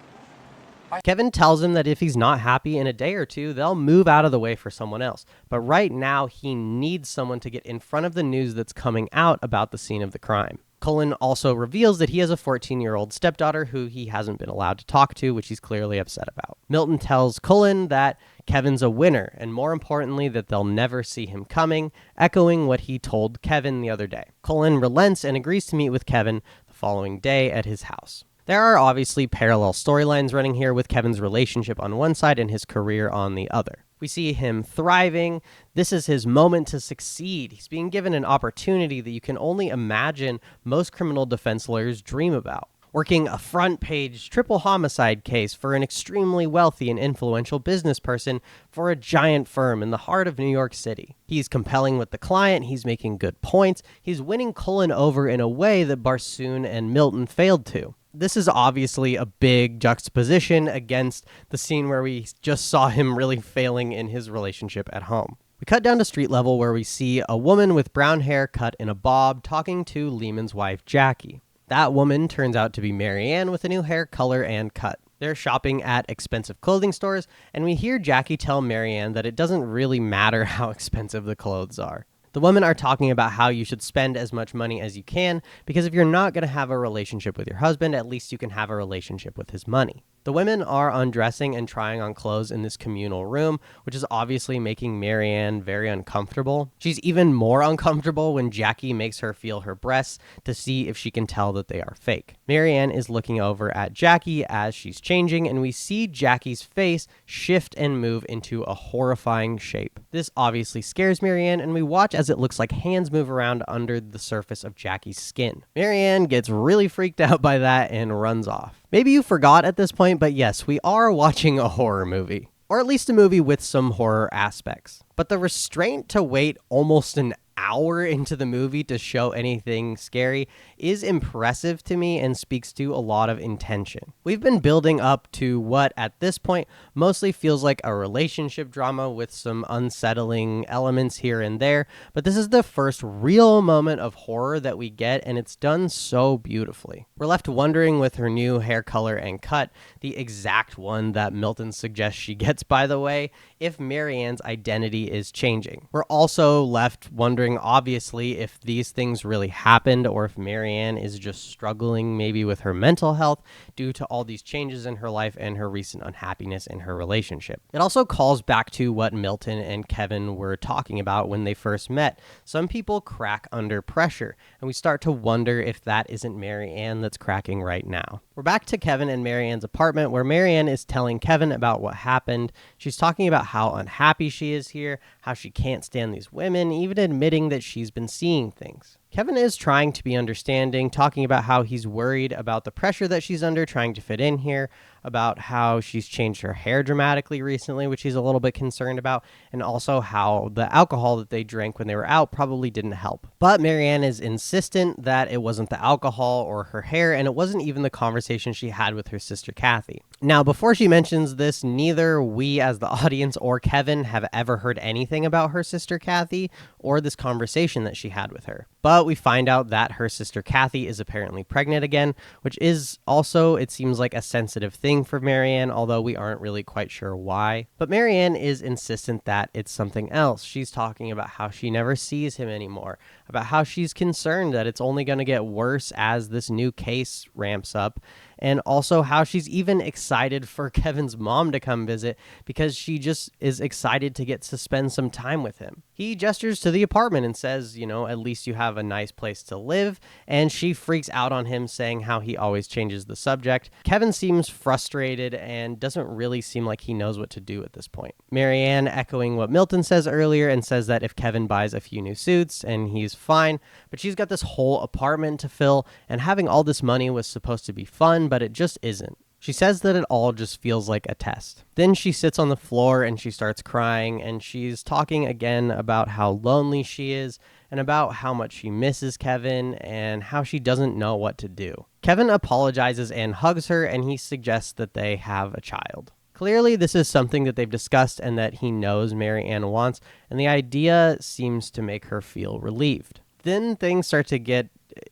Kevin tells him that if he's not happy in a day or two, they'll move out of the way for someone else. But right now, he needs someone to get in front of the news that's coming out about the scene of the crime. Cullen also reveals that he has a 14-year-old stepdaughter who he hasn't been allowed to talk to, which he's clearly upset about. Milton tells Cullen that Kevin's a winner, and more importantly, that they'll never see him coming, echoing what he told Kevin the other day. Cullen relents and agrees to meet with Kevin the following day at his house. There are obviously parallel storylines running here with Kevin's relationship on one side and his career on the other. We see him thriving. This is his moment to succeed. He's being given an opportunity that you can only imagine most criminal defense lawyers dream about. Working a front-page triple homicide case for an extremely wealthy and influential business person for a giant firm in the heart of New York City. He's compelling with the client, he's making good points, he's winning Cullen over in a way that Barsoon and Milton failed to. This is obviously a big juxtaposition against the scene where we just saw him really failing in his relationship at home. We cut down to street level where we see a woman with brown hair cut in a bob talking to Lehman's wife, Jackie. That woman turns out to be Marianne with a new hair color and cut. They're shopping at expensive clothing stores, and we hear Jackie tell Marianne that it doesn't really matter how expensive the clothes are. The women are talking about how you should spend as much money as you can, because if you're not going to have a relationship with your husband, at least you can have a relationship with his money. The women are undressing and trying on clothes in this communal room, which is obviously making Marianne very uncomfortable. She's even more uncomfortable when Jackie makes her feel her breasts to see if she can tell that they are fake. Marianne is looking over at Jackie as she's changing, and we see Jackie's face shift and move into a horrifying shape. This obviously scares Marianne, and we watch as it looks like hands move around under the surface of Jackie's skin. Marianne gets really freaked out by that and runs off. Maybe you forgot at this point, but yes, we are watching a horror movie. Or at least a movie with some horror aspects. But the restraint to wait almost an hour into the movie to show anything scary is impressive to me and speaks to a lot of intention. We've been building up to what at this point mostly feels like a relationship drama with some unsettling elements here and there, but this is the first real moment of horror that we get, and it's done so beautifully. We're left wondering with her new hair color and cut, the exact one that Milton suggests she gets, by the way, if Marianne's identity is changing. We're also left wondering, obviously, if these things really happened or if Marianne is just struggling maybe with her mental health due to all these changes in her life and her recent unhappiness in her relationship. It also calls back to what Milton and Kevin were talking about when they first met. Some people crack under pressure, and we start to wonder if that isn't Marianne that's cracking right now. We're back to Kevin and Marianne's apartment where Marianne is telling Kevin about what happened. She's talking about how unhappy she is here, how she can't stand these women, even admitting that she's been seeing things. Kevin is trying to be understanding, talking about how he's worried about the pressure that she's under trying to fit in here, about how she's changed her hair dramatically recently, which he's a little bit concerned about, and also how the alcohol that they drank when they were out probably didn't help. But Marianne is insistent that it wasn't the alcohol or her hair, and it wasn't even the conversation she had with her sister Kathy. Now, before she mentions this, neither we as the audience or Kevin have ever heard anything about her sister Kathy or this conversation that she had with her. But we find out that her sister Kathy is apparently pregnant again, which is also, it seems like, a sensitive thing for Marianne, although we aren't really quite sure why. But Marianne is insistent that it's something else. She's talking about how she never sees him anymore, about how she's concerned that it's only going to get worse as this new case ramps up, and also how she's even excited for Kevin's mom to come visit because she just is excited to get to spend some time with him. He gestures to the apartment and says, at least you have a nice place to live, and she freaks out on him, saying how he always changes the subject. Kevin seems frustrated and doesn't really seem like he knows what to do at this point. Marianne echoing what Milton says earlier and says that if Kevin buys a few new suits and he's fine, but she's got this whole apartment to fill, and having all this money was supposed to be fun, but it just isn't. She says that it all just feels like a test. Then she sits on the floor and she starts crying, and she's talking again about how lonely she is and about how much she misses Kevin and how she doesn't know what to do. Kevin apologizes and hugs her, and he suggests that they have a child. Clearly, this is something that they've discussed and that he knows Marianne wants, and the idea seems to make her feel relieved. Then things start to get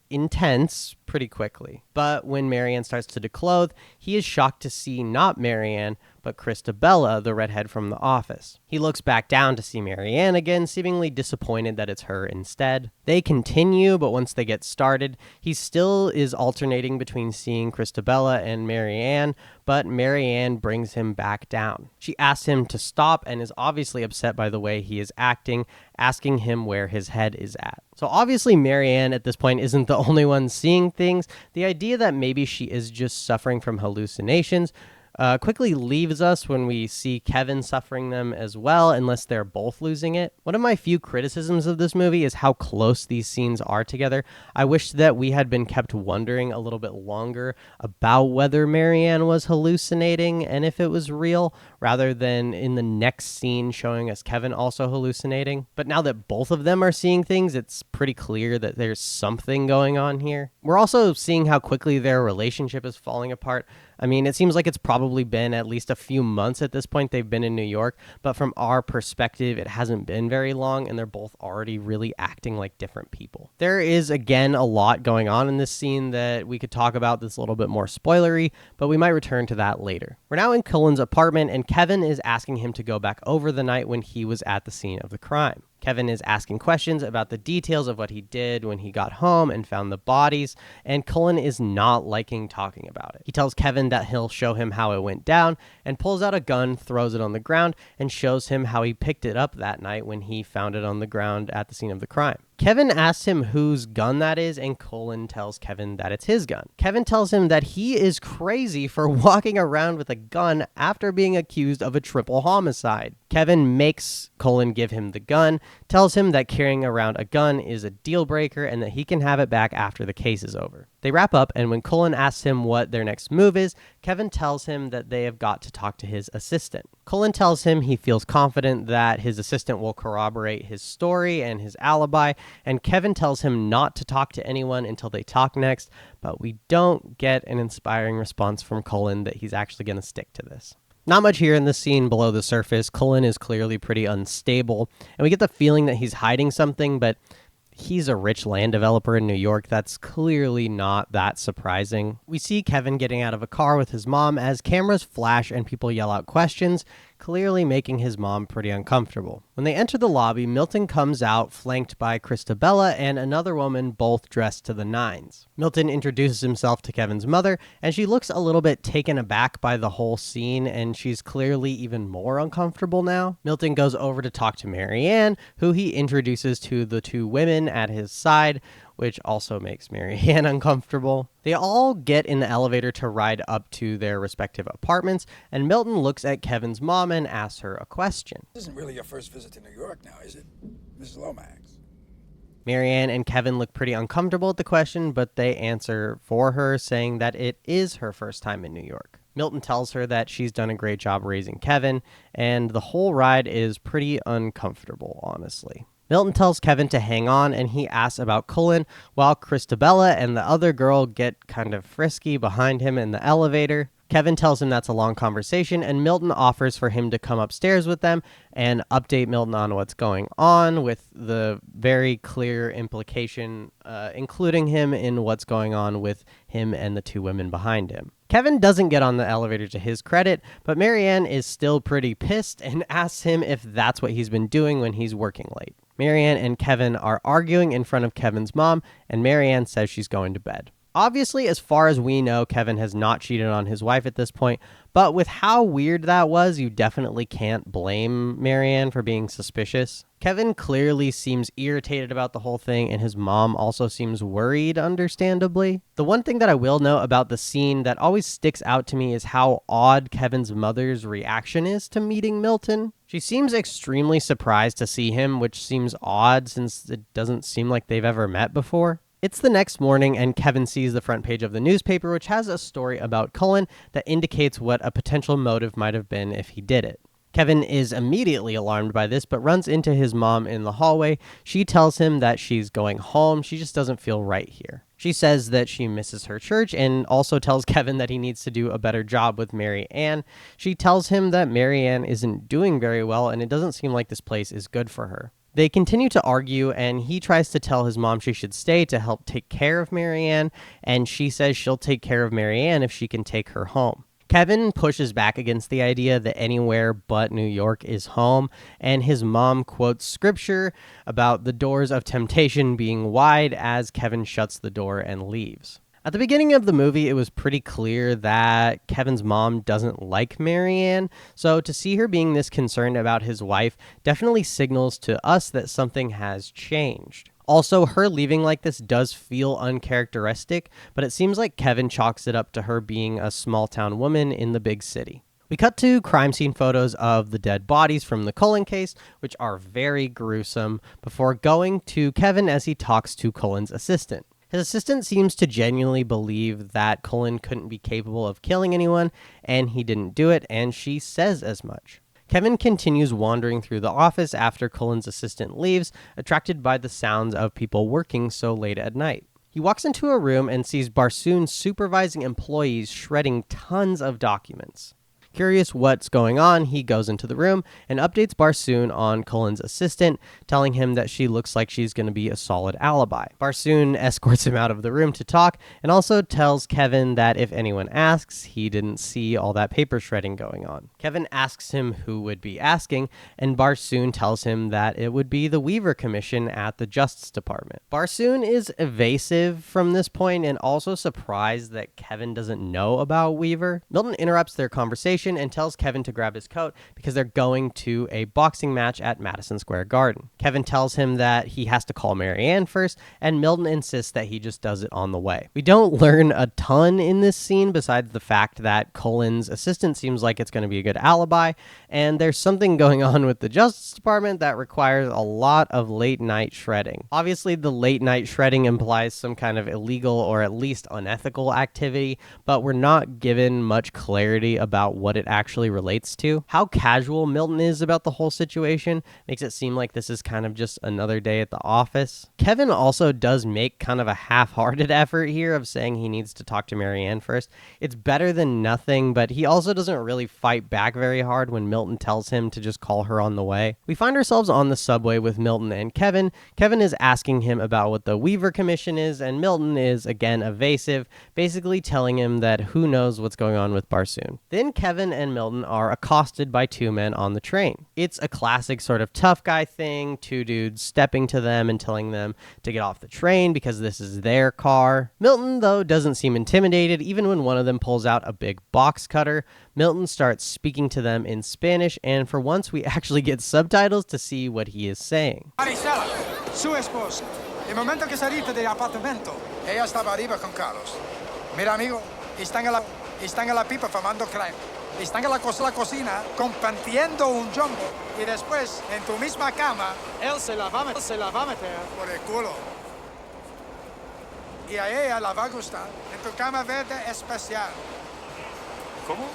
intense pretty quickly. But when Marianne starts to declothe, he is shocked to see not Marianne, but Christabella, the redhead from The Office. He looks back down to see Marianne again, seemingly disappointed that it's her instead. They continue, but once they get started, he still is alternating between seeing Christabella and Marianne, but Marianne brings him back down. She asks him to stop and is obviously upset by the way he is acting, asking him where his head is at. So obviously Marianne at this point isn't the only one seeing things. The idea that maybe she is just suffering from hallucinations quickly leaves us when we see Kevin suffering them as well, unless they're both losing it. One of my few criticisms of this movie is how close these scenes are together. I wish that we had been kept wondering a little bit longer about whether Marianne was hallucinating and if it was real, rather than in the next scene showing us Kevin also hallucinating. But now that both of them are seeing things, it's pretty clear that there's something going on here. We're also seeing how quickly their relationship is falling apart. I mean, it seems like it's probably been at least a few months at this point they've been in New York, but from our perspective, it hasn't been very long, and they're both already really acting like different people. There is, again, a lot going on in this scene that we could talk about that's a little bit more spoilery, but we might return to that later. We're now in Cullen's apartment, and Kevin is asking him to go back over the night when he was at the scene of the crime. Kevin is asking questions about the details of what he did when he got home and found the bodies, and Cullen is not liking talking about it. He tells Kevin that he'll show him how it went down, and pulls out a gun, throws it on the ground, and shows him how he picked it up that night when he found it on the ground at the scene of the crime. Kevin asks him whose gun that is, and Cullen tells Kevin that it's his gun. Kevin tells him that he is crazy for walking around with a gun after being accused of a triple homicide. Kevin makes Cullen give him the gun, tells him that carrying around a gun is a deal breaker and that he can have it back after the case is over. They wrap up, and when Cullen asks him what their next move is, Kevin tells him that they have got to talk to his assistant. Cullen tells him he feels confident that his assistant will corroborate his story and his alibi, and Kevin tells him not to talk to anyone until they talk next, but we don't get an inspiring response from Cullen that he's actually going to stick to this. Not much here in this scene below the surface. Cullen is clearly pretty unstable, and we get the feeling that he's hiding something, but he's a rich land developer in New York. That's clearly not that surprising. We see Kevin getting out of a car with his mom as cameras flash and people yell out questions, clearly making his mom pretty uncomfortable. When they enter the lobby, Milton comes out flanked by Christabella and another woman, both dressed to the nines. Milton introduces himself to Kevin's mother, and she looks a little bit taken aback by the whole scene, and she's clearly even more uncomfortable now. Milton goes over to talk to Marianne, who he introduces to the two women at his side, which also makes Marianne uncomfortable. They all get in the elevator to ride up to their respective apartments, and Milton looks at Kevin's mom and asks her a question. This isn't really your first visit to New York now, is it, Mrs. Lomax? Marianne and Kevin look pretty uncomfortable at the question, but they answer for her, saying that it is her first time in New York. Milton tells her that she's done a great job raising Kevin, and the whole ride is pretty uncomfortable, honestly. Milton tells Kevin to hang on, and he asks about Cullen, while Christabella and the other girl get kind of frisky behind him in the elevator. Kevin tells him that's a long conversation, and Milton offers for him to come upstairs with them and update Milton on what's going on, with the very clear implication including him in what's going on with him and the two women behind him. Kevin doesn't get on the elevator to his credit, but Marianne is still pretty pissed and asks him if that's what he's been doing when he's working late. Marianne and Kevin are arguing in front of Kevin's mom, and Marianne says she's going to bed. Obviously, as far as we know, Kevin has not cheated on his wife at this point, but with how weird that was, you definitely can't blame Marianne for being suspicious. Kevin clearly seems irritated about the whole thing, and his mom also seems worried, understandably. The one thing that I will note about the scene that always sticks out to me is how odd Kevin's mother's reaction is to meeting Milton. She seems extremely surprised to see him, which seems odd since it doesn't seem like they've ever met before. It's the next morning, and Kevin sees the front page of the newspaper, which has a story about Cullen that indicates what a potential motive might have been if he did it. Kevin is immediately alarmed by this, but runs into his mom in the hallway. She tells him that she's going home. She just doesn't feel right here. She says that she misses her church, and also tells Kevin that he needs to do a better job with Mary Ann. She tells him that Mary Ann isn't doing very well, and it doesn't seem like this place is good for her. They continue to argue, and he tries to tell his mom she should stay to help take care of Marianne, and she says she'll take care of Marianne if she can take her home. Kevin pushes back against the idea that anywhere but New York is home, and his mom quotes scripture about the doors of temptation being wide as Kevin shuts the door and leaves. At the beginning of the movie, it was pretty clear that Kevin's mom doesn't like Marianne, so to see her being this concerned about his wife definitely signals to us that something has changed. Also, her leaving like this does feel uncharacteristic, but it seems like Kevin chalks it up to her being a small-town woman in the big city. We cut to crime scene photos of the dead bodies from the Cullen case, which are very gruesome, before going to Kevin as he talks to Cullen's assistant. His assistant seems to genuinely believe that Cullen couldn't be capable of killing anyone, and he didn't do it, and she says as much. Kevin continues wandering through the office after Cullen's assistant leaves, attracted by the sounds of people working so late at night. He walks into a room and sees Barsoon supervising employees shredding tons of documents. Curious what's going on, he goes into the room and updates Barsoon on Cullen's assistant, telling him that she looks like she's going to be a solid alibi. Barsoon escorts him out of the room to talk, and also tells Kevin that if anyone asks, he didn't see all that paper shredding going on. Kevin asks him who would be asking, and Barsoon tells him that it would be the Weaver Commission at the Justice Department. Barsoon is evasive from this point, and also surprised that Kevin doesn't know about Weaver. Milton interrupts their conversation and tells Kevin to grab his coat because they're going to a boxing match at Madison Square Garden. Kevin tells him that he has to call Marianne first, and Milton insists that he just does it on the way. We don't learn a ton in this scene besides the fact that Cullen's assistant seems like it's going to be a good alibi, and there's something going on with the Justice Department that requires a lot of late night shredding. Obviously, the late night shredding implies some kind of illegal or at least unethical activity, but we're not given much clarity about what it actually relates to. How casual Milton is about the whole situation makes it seem like this is kind of just another day at the office. Kevin also does make kind of a half-hearted effort here of saying he needs to talk to Marianne first. It's better than nothing, but he also doesn't really fight back very hard when Milton tells him to just call her on the way. We find ourselves on the subway with Milton and Kevin. Kevin is asking him about what the Weaver Commission is, and Milton is again evasive, basically telling him that who knows what's going on with Barsoon. Then Kevin and Milton are accosted by two men on the train. It's a classic sort of tough guy thing, two dudes stepping to them and telling them to get off the train because this is their car. Milton, though, doesn't seem intimidated even when one of them pulls out a big box cutter. Milton starts speaking to them in Spanish, and for once we actually get subtitles to see what he is saying. Marisela, su esposa. El momento que saliste del apartamento, ella estaba arriba con Carlos. Mira, amigo, están en la pipa fumando crime. Están en la cocina compartiendo un jumbo. Y después, en tu misma cama, él se la va a meter por el culo. Y a ella la va a gustar en tu cama verde especial. ¿Cómo?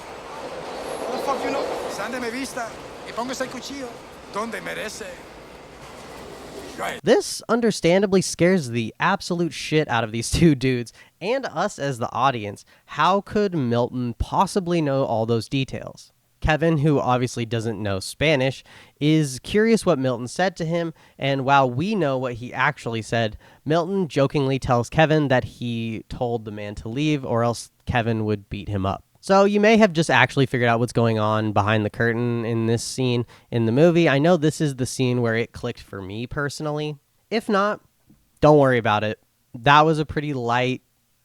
How the fuck you know? Sándeme vista y póngase el cuchillo donde merece. Go ahead. This understandably scares the absolute shit out of these two dudes and us as the audience. How could Milton possibly know all those details? Kevin, who obviously doesn't know Spanish, is curious what Milton said to him, and while we know what he actually said, Milton jokingly tells Kevin that he told the man to leave or else Kevin would beat him up. So you may have just actually figured out what's going on behind the curtain in this scene in the movie. I know this is the scene where it clicked for me personally. If not, don't worry about it. That was a pretty light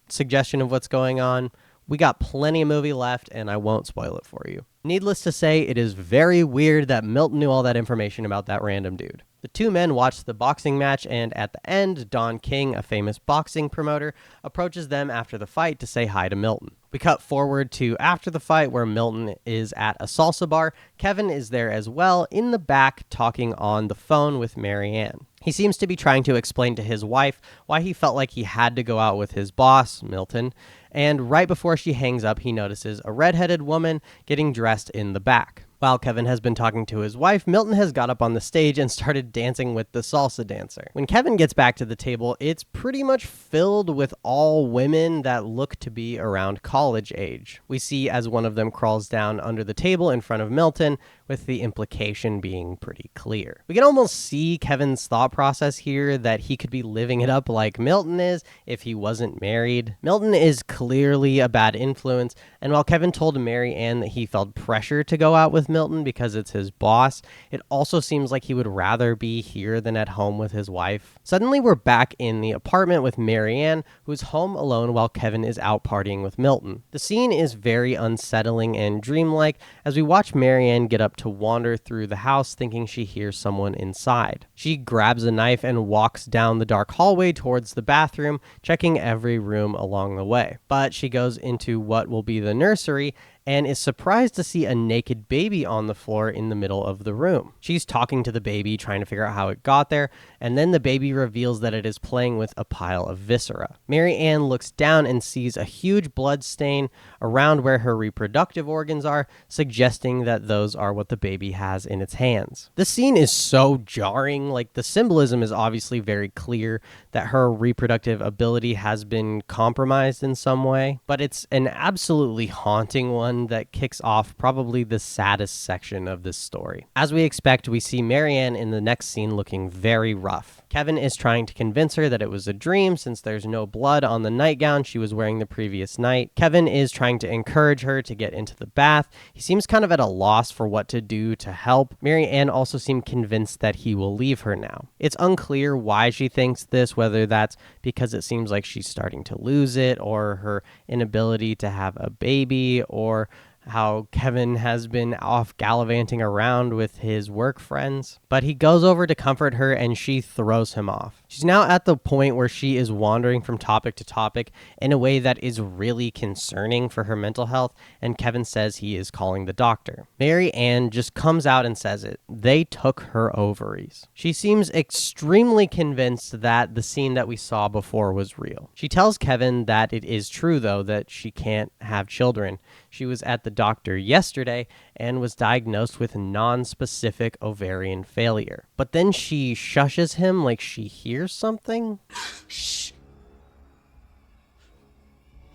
suggestion of what's going on. We got plenty of movie left, and I won't spoil it for you. Needless to say, it is very weird that Milton knew all that information about that random dude. The two men watch the boxing match, and at the end, Don King, a famous boxing promoter, approaches them after the fight to say hi to Milton. We cut forward to after the fight where Milton is at a salsa bar. Kevin is there as well, in the back, talking on the phone with Marianne. He seems to be trying to explain to his wife why he felt like he had to go out with his boss, Milton, and right before she hangs up, he notices a redheaded woman getting dressed in the back. While Kevin has been talking to his wife, Milton has got up on the stage and started dancing with the salsa dancer. When Kevin gets back to the table, it's pretty much filled with all women that look to be around college age. We see as one of them crawls down under the table in front of Milton, with the implication being pretty clear. We can almost see Kevin's thought process here that he could be living it up like Milton is if he wasn't married. Milton is clearly a bad influence, and while Kevin told Mary Ann that he felt pressure to go out with Milton because it's his boss, it also seems like he would rather be here than at home with his wife. Suddenly we're back in the apartment with Mary Ann, who's home alone while Kevin is out partying with Milton. The scene is very unsettling and dreamlike as we watch Mary Ann get up to wander through the house thinking she hears someone inside. She grabs a knife and walks down the dark hallway towards the bathroom, checking every room along the way. But she goes into what will be the nursery and is surprised to see a naked baby on the floor in the middle of the room. She's talking to the baby, trying to figure out how it got there, and then the baby reveals that it is playing with a pile of viscera. Mary Ann looks down and sees a huge blood stain around where her reproductive organs are, suggesting that those are what the baby has in its hands. This scene is so jarring. Like, the symbolism is obviously very clear that her reproductive ability has been compromised in some way, but it's an absolutely haunting one that kicks off probably the saddest section of this story. As we expect, we see Marianne in the next scene looking very rough. Kevin is trying to convince her that it was a dream since there's no blood on the nightgown she was wearing the previous night. Kevin is trying to encourage her to get into the bath. He seems kind of at a loss for what to do to help. Mary Ann also seemed convinced that he will leave her now. It's unclear why she thinks this, whether that's because it seems like she's starting to lose it, or her inability to have a baby, or how Kevin has been off gallivanting around with his work friends. But he goes over to comfort her and she throws him off. She's now at the point where she is wandering from topic to topic in a way that is really concerning for her mental health, and Kevin says he is calling the doctor. Mary Ann just comes out and says it. They took her ovaries. She seems extremely convinced that the scene that we saw before was real. She tells Kevin that it is true, though, that she can't have children. She was at the doctor yesterday and was diagnosed with non-specific ovarian failure. But then she shushes him like she hears something. Shh.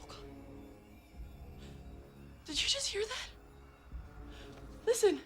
Oh, God. Did you just hear that? Listen.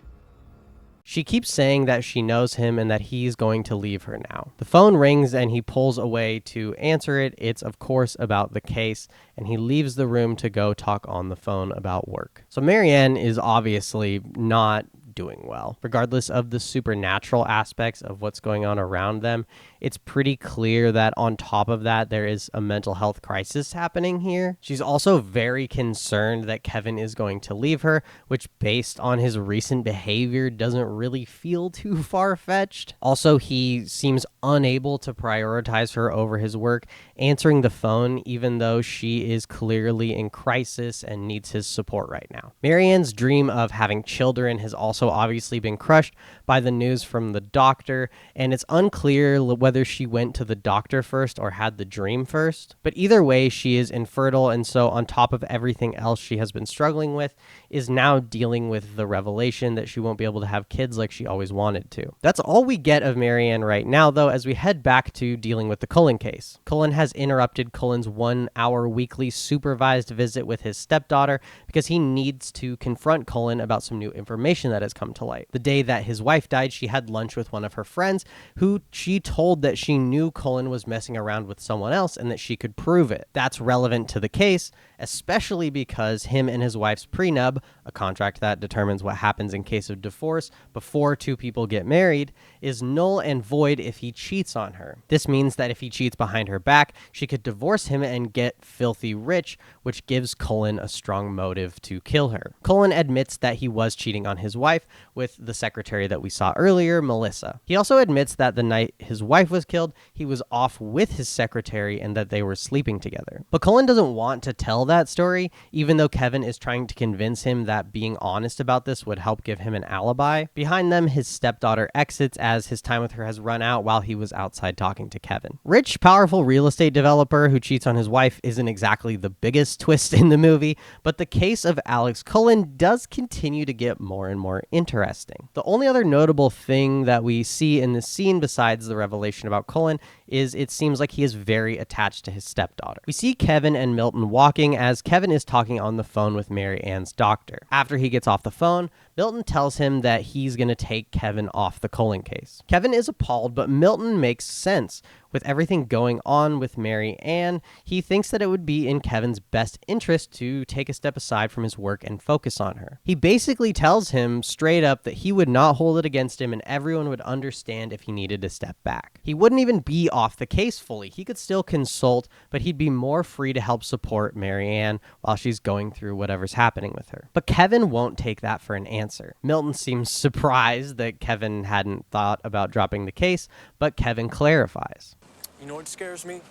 She keeps saying that she knows him and that he's going to leave her now. The phone rings and he pulls away to answer it. It's, of course, about the case, and he leaves the room to go talk on the phone about work. So Marianne is obviously not doing well. Regardless of the supernatural aspects of what's going on around them, it's pretty clear that on top of that, there is a mental health crisis happening here. She's also very concerned that Kevin is going to leave her, which based on his recent behavior doesn't really feel too far-fetched. Also, he seems unable to prioritize her over his work, answering the phone even though she is clearly in crisis and needs his support right now. Marianne's dream of having children has also also obviously been crushed by the news from the doctor, and it's unclear whether she went to the doctor first or had the dream first. But either way, she is infertile, and so on top of everything else she has been struggling with, is now dealing with the revelation that she won't be able to have kids like she always wanted to. That's all we get of Marianne right now, though, as we head back to dealing with the Cullen case. Cullen has interrupted Cullen's 1-hour weekly supervised visit with his stepdaughter because he needs to confront Cullen about some new information that has come to light. The day that his wife died, she had lunch with one of her friends who she told that she knew Cullen was messing around with someone else and that she could prove it. That's relevant to the case, especially because him and his wife's prenub, a contract that determines what happens in case of divorce before two people get married, is null and void if he cheats on her. This means that if he cheats behind her back, she could divorce him and get filthy rich, which gives Cullen a strong motive to kill her. Cullen admits that he was cheating on his wife with the secretary that we saw earlier, Melissa. He also admits that the night his wife was killed, he was off with his secretary and that they were sleeping together. But Cullen doesn't want to tell that story, even though Kevin is trying to convince him that being honest about this would help give him an alibi. Behind them, his stepdaughter exits as his time with her has run out while he was outside talking to Kevin. Rich, powerful real estate developer who cheats on his wife isn't exactly the biggest twist in the movie, but the case of Alex Cullen does continue to get more and more interesting. The only other notable thing that we see in this scene besides the revelation about Cullen is it seems like he is very attached to his stepdaughter. We see Kevin and Milton walking as Kevin is talking on the phone with Mary Ann's doctor. After he gets off the phone, Milton tells him that he's going to take Kevin off the Cullen case. Kevin is appalled, but Milton makes sense. With everything going on with Mary Ann, he thinks that it would be in Kevin's best interest to take a step aside from his work and focus on her. He basically tells him straight up that he would not hold it against him and everyone would understand if he needed to step back. He wouldn't even be off the case fully. He could still consult, but he'd be more free to help support Mary Ann while she's going through whatever's happening with her. But Kevin won't take that for an answer. Milton seems surprised that Kevin hadn't thought about dropping the case, but Kevin clarifies. You know what scares me?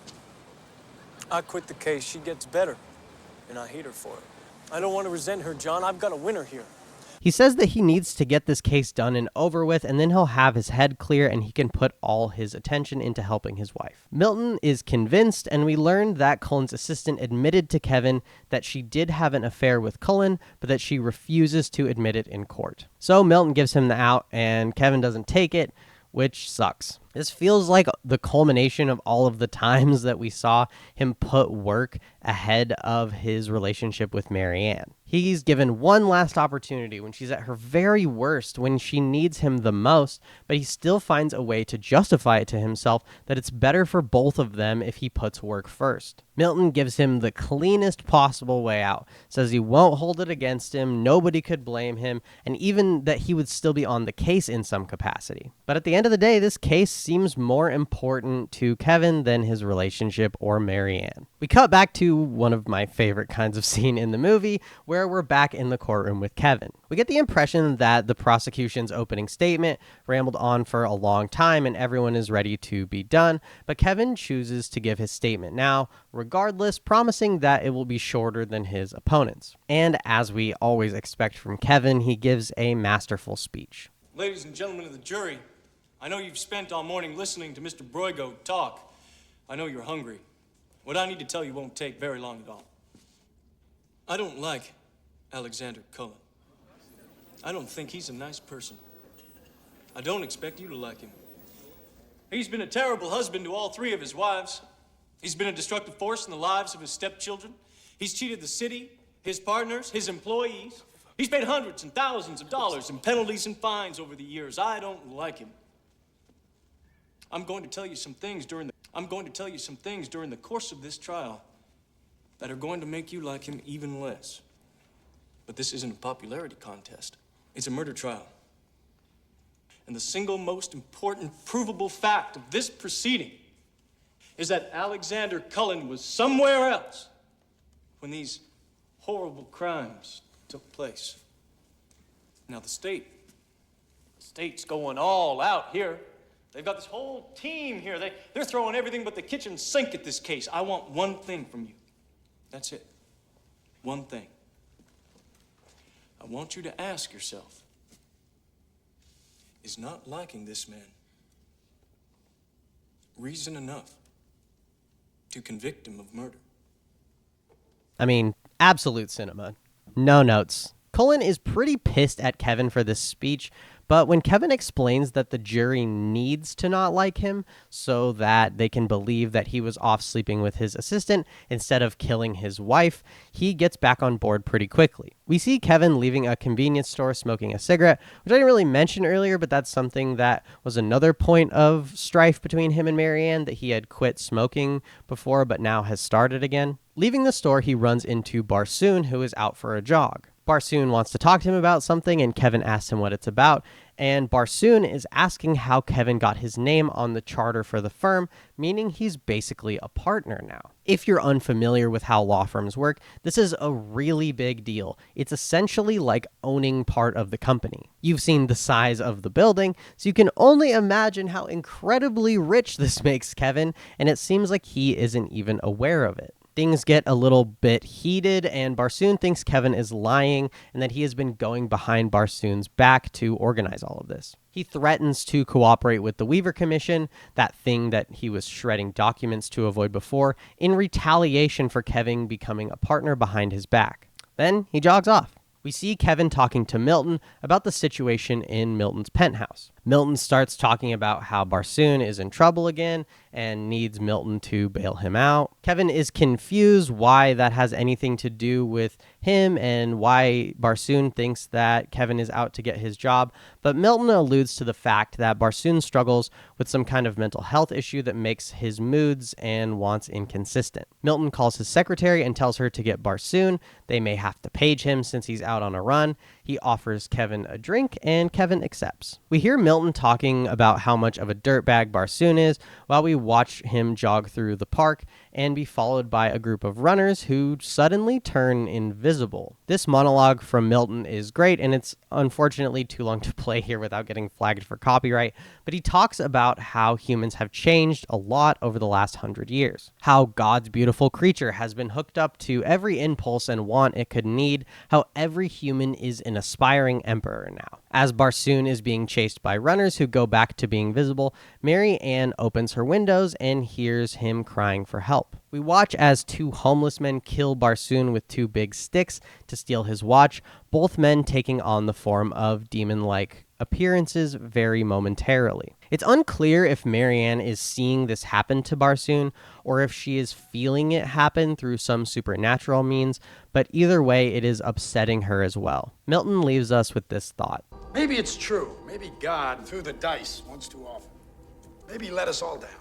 I quit the case, she gets better, and I hate her for it. I don't want to resent her, John. I've got a winner here. He says that he needs to get this case done and over with, and then he'll have his head clear and he can put all his attention into helping his wife. Milton is convinced, and we learned that Cullen's assistant admitted to Kevin that she did have an affair with Cullen, but that she refuses to admit it in court. So Milton gives him the out, and Kevin doesn't take it, which sucks. This feels like the culmination of all of the times that we saw him put work ahead of his relationship with Mary Ann. He's given one last opportunity when she's at her very worst, when she needs him the most, but he still finds a way to justify it to himself that it's better for both of them if he puts work first. Milton gives him the cleanest possible way out, says he won't hold it against him, nobody could blame him, and even that he would still be on the case in some capacity. But at the end of the day, this case seems more important to Kevin than his relationship or Mary Ann. We cut back to one of my favorite kinds of scene in the movie, where we're back in the courtroom with Kevin. We get the impression that the prosecution's opening statement rambled on for a long time and everyone is ready to be done, but Kevin chooses to give his statement now, regardless, promising that it will be shorter than his opponent's. And as we always expect from Kevin, he gives a masterful speech. Ladies and gentlemen of the jury, I know you've spent all morning listening to Mr. Broigo talk. I know you're hungry. What I need to tell you won't take very long at all. I don't like Alexander Cullen. I don't think he's a nice person. I don't expect you to like him. He's been a terrible husband to all three of his wives. He's been a destructive force in the lives of his stepchildren. He's cheated the city, his partners, his employees. He's paid hundreds and thousands of dollars in penalties and fines over the years. I don't like him. I'm going to tell you some things during the course of this trial that are going to make you like him even less. But this isn't a popularity contest. It's a murder trial. And the single most important provable fact of this proceeding is that Alexander Cullen was somewhere else when these horrible crimes took place. Now the state's going all out here. They've got this whole team here. They're throwing everything but the kitchen sink at this case. I want one thing from you. That's it. One thing. I want you to ask yourself, is not liking this man reason enough to convict him of murder. I mean, absolute cinema. No notes. Cullen is pretty pissed at Kevin for this speech, but when Kevin explains that the jury needs to not like him so that they can believe that he was off sleeping with his assistant instead of killing his wife, he gets back on board pretty quickly. We see Kevin leaving a convenience store smoking a cigarette, which I didn't really mention earlier, but that's something that was another point of strife between him and Marianne, that he had quit smoking before but now has started again. Leaving the store, he runs into Barsoon, who is out for a jog. Barsoon wants to talk to him about something, and Kevin asks him what it's about, and Barsoon is asking how Kevin got his name on the charter for the firm, meaning he's basically a partner now. If you're unfamiliar with how law firms work, this is a really big deal. It's essentially like owning part of the company. You've seen the size of the building, so you can only imagine how incredibly rich this makes Kevin, and it seems like he isn't even aware of it. Things get a little bit heated, and Barsoon thinks Kevin is lying and that he has been going behind Barsoon's back to organize all of this. He threatens to cooperate with the Weaver Commission, that thing that he was shredding documents to avoid before, in retaliation for Kevin becoming a partner behind his back. Then he jogs off. We see Kevin talking to Milton about the situation in Milton's penthouse. Milton starts talking about how Barsoon is in trouble again and needs Milton to bail him out. Kevin is confused why that has anything to do with him and why Barsoon thinks that Kevin is out to get his job, but Milton alludes to the fact that Barsoon struggles with some kind of mental health issue that makes his moods and wants inconsistent. Milton calls his secretary and tells her to get Barsoon. They may have to page him since he's out on a run. He offers Kevin a drink, and Kevin accepts. We hear Milton talking about how much of a dirtbag Barsoon is while we watch him jog through the park and be followed by a group of runners who suddenly turn invisible. This monologue from Milton is great, and it's unfortunately too long to play here without getting flagged for copyright, but he talks about how humans have changed a lot over the last 100 years. How God's beautiful creature has been hooked up to every impulse and want it could need, how every human is an aspiring emperor now. As Barsoon is being chased by runners who go back to being visible, Mary Ann opens her windows and hears him crying for help. We watch as two homeless men kill Barsoon with two big sticks to steal his watch, both men taking on the form of demon-like appearances very momentarily. It's unclear if Marianne is seeing this happen to Barsoon or if she is feeling it happen through some supernatural means, but either way, it is upsetting her as well. Milton leaves us with this thought. Maybe it's true. Maybe God threw the dice once too often. Maybe he let us all down.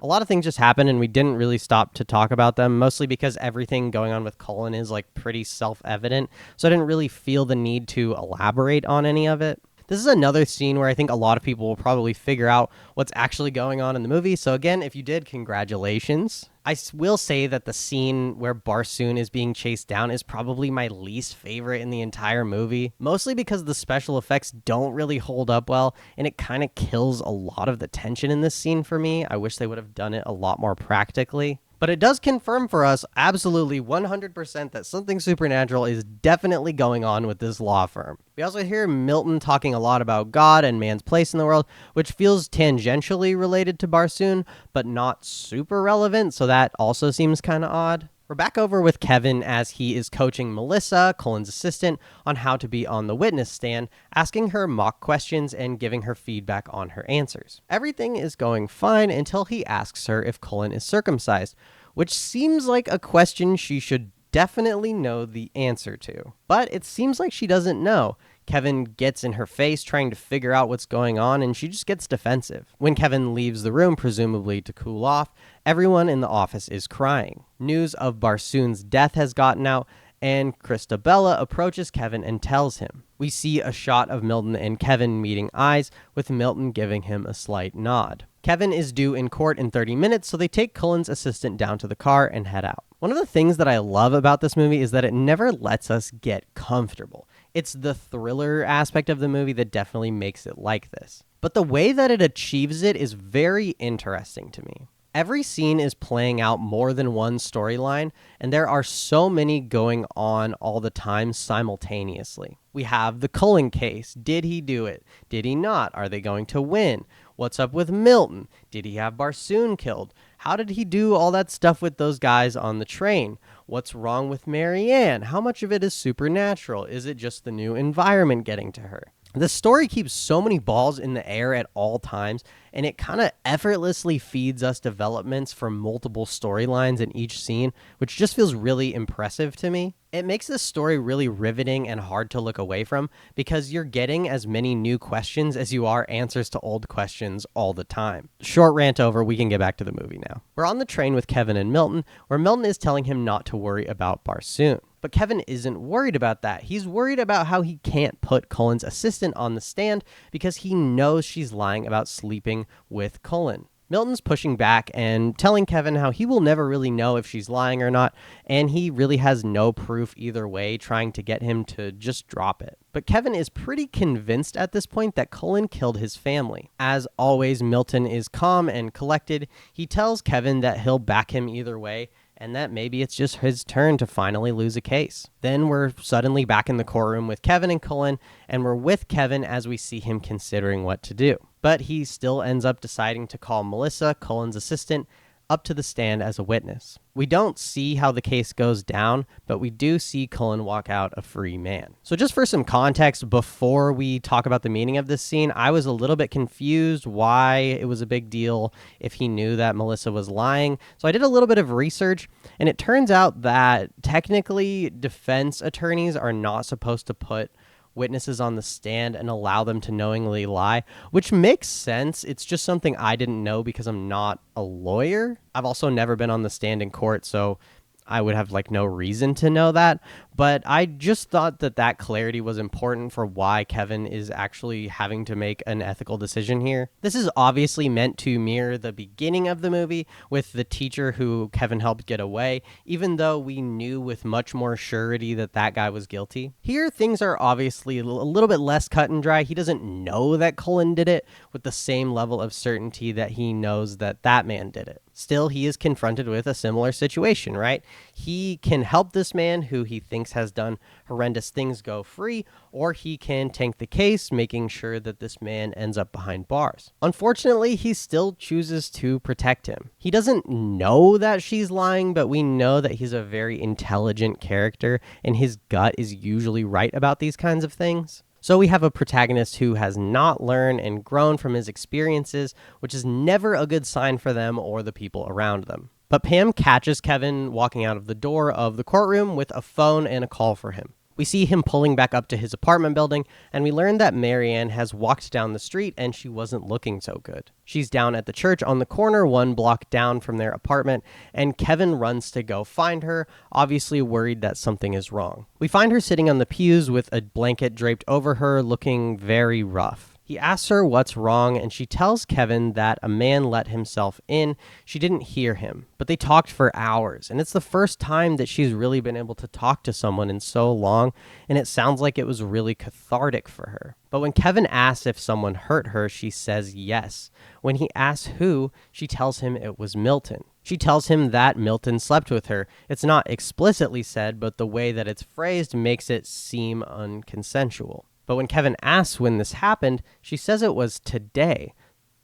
A lot of things just happened and we didn't really stop to talk about them, mostly because everything going on with Cullen is like pretty self-evident, so I didn't really feel the need to elaborate on any of it. This is another scene where I think a lot of people will probably figure out what's actually going on in the movie. So again, if you did, congratulations. I will say that the scene where Barsoon is being chased down is probably my least favorite in the entire movie, mostly because the special effects don't really hold up well, and it kind of kills a lot of the tension in this scene for me. I wish they would have done it a lot more practically. But it does confirm for us absolutely 100% that something supernatural is definitely going on with this law firm. We also hear Milton talking a lot about God and man's place in the world, which feels tangentially related to Barsoon, but not super relevant, so that also seems kind of odd. We're back over with Kevin as he is coaching Melissa, Cullen's assistant, on how to be on the witness stand, asking her mock questions and giving her feedback on her answers. Everything is going fine until he asks her if Cullen is circumcised, which seems like a question she should definitely know the answer to. But it seems like she doesn't know. Kevin gets in her face trying to figure out what's going on, and she just gets defensive. When Kevin leaves the room, presumably to cool off, everyone in the office is crying. News of Barsoon's death has gotten out, and Christabella approaches Kevin and tells him. We see a shot of Milton and Kevin meeting eyes, with Milton giving him a slight nod. Kevin is due in court in 30 minutes, so they take Cullen's assistant down to the car and head out. One of the things that I love about this movie is that it never lets us get comfortable. It's the thriller aspect of the movie that definitely makes it like this. But the way that it achieves it is very interesting to me. Every scene is playing out more than one storyline, and there are so many going on all the time simultaneously. We have the Cullen case. Did he do it? Did he not? Are they going to win? What's up with Milton? Did he have Barsoon killed? How did he do all that stuff with those guys on the train? What's wrong with Marianne? How much of it is supernatural? Is it just the new environment getting to her? The story keeps so many balls in the air at all times, and it kind of effortlessly feeds us developments from multiple storylines in each scene, which just feels really impressive to me. It makes this story really riveting and hard to look away from because you're getting as many new questions as you are answers to old questions all the time. Short rant over, we can get back to the movie now. We're on the train with Kevin and Milton, where Milton is telling him not to worry about Barsoon. But Kevin isn't worried about that. He's worried about how he can't put Cullen's assistant on the stand because he knows she's lying about sleeping with Cullen. Milton's pushing back and telling Kevin how he will never really know if she's lying or not, and he really has no proof either way, trying to get him to just drop it. But Kevin is pretty convinced at this point that Cullen killed his family. As always, Milton is calm and collected. He tells Kevin that he'll back him either way, and that maybe it's just his turn to finally lose a case. Then we're suddenly back in the courtroom with Kevin and Cullen, and we're with Kevin as we see him considering what to do. But he still ends up deciding to call Melissa, Cullen's assistant, up to the stand as a witness. We don't see how the case goes down, but we do see Cullen walk out a free man. So just for some context, before we talk about the meaning of this scene, I was a little bit confused why it was a big deal if he knew that Melissa was lying. So I did a little bit of research, and it turns out that technically defense attorneys are not supposed to put witnesses on the stand and allow them to knowingly lie, which makes sense. It's just something I didn't know because I'm not a lawyer. I've also never been on the stand in court, so I would have no reason to know that. But I just thought that clarity was important for why Kevin is actually having to make an ethical decision here. This is obviously meant to mirror the beginning of the movie with the teacher who Kevin helped get away, even though we knew with much more surety that guy was guilty. Here, things are obviously a little bit less cut and dry. He doesn't know that Cullen did it with the same level of certainty that he knows that man did it. Still, he is confronted with a similar situation, right? He can help this man who he thinks has done horrendous things go free, or he can tank the case, making sure that this man ends up behind bars. Unfortunately, he still chooses to protect him. He doesn't know that she's lying, but we know that he's a very intelligent character, and his gut is usually right about these kinds of things. So we have a protagonist who has not learned and grown from his experiences, which is never a good sign for them or the people around them. But Pam catches Kevin walking out of the door of the courtroom with a phone and a call for him. We see him pulling back up to his apartment building, and we learn that Marianne has walked down the street and she wasn't looking so good. She's down at the church on the corner, 1 block down from their apartment, and Kevin runs to go find her, obviously worried that something is wrong. We find her sitting on the pews with a blanket draped over her, looking very rough. He asks her what's wrong, and she tells Kevin that a man let himself in. She didn't hear him, but they talked for hours, and it's the first time that she's really been able to talk to someone in so long, and it sounds like it was really cathartic for her. But when Kevin asks if someone hurt her, she says yes. When he asks who, she tells him it was Milton. She tells him that Milton slept with her. It's not explicitly said, but the way that it's phrased makes it seem unconsensual. But when Kevin asks when this happened, she says it was today,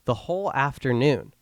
the whole afternoon.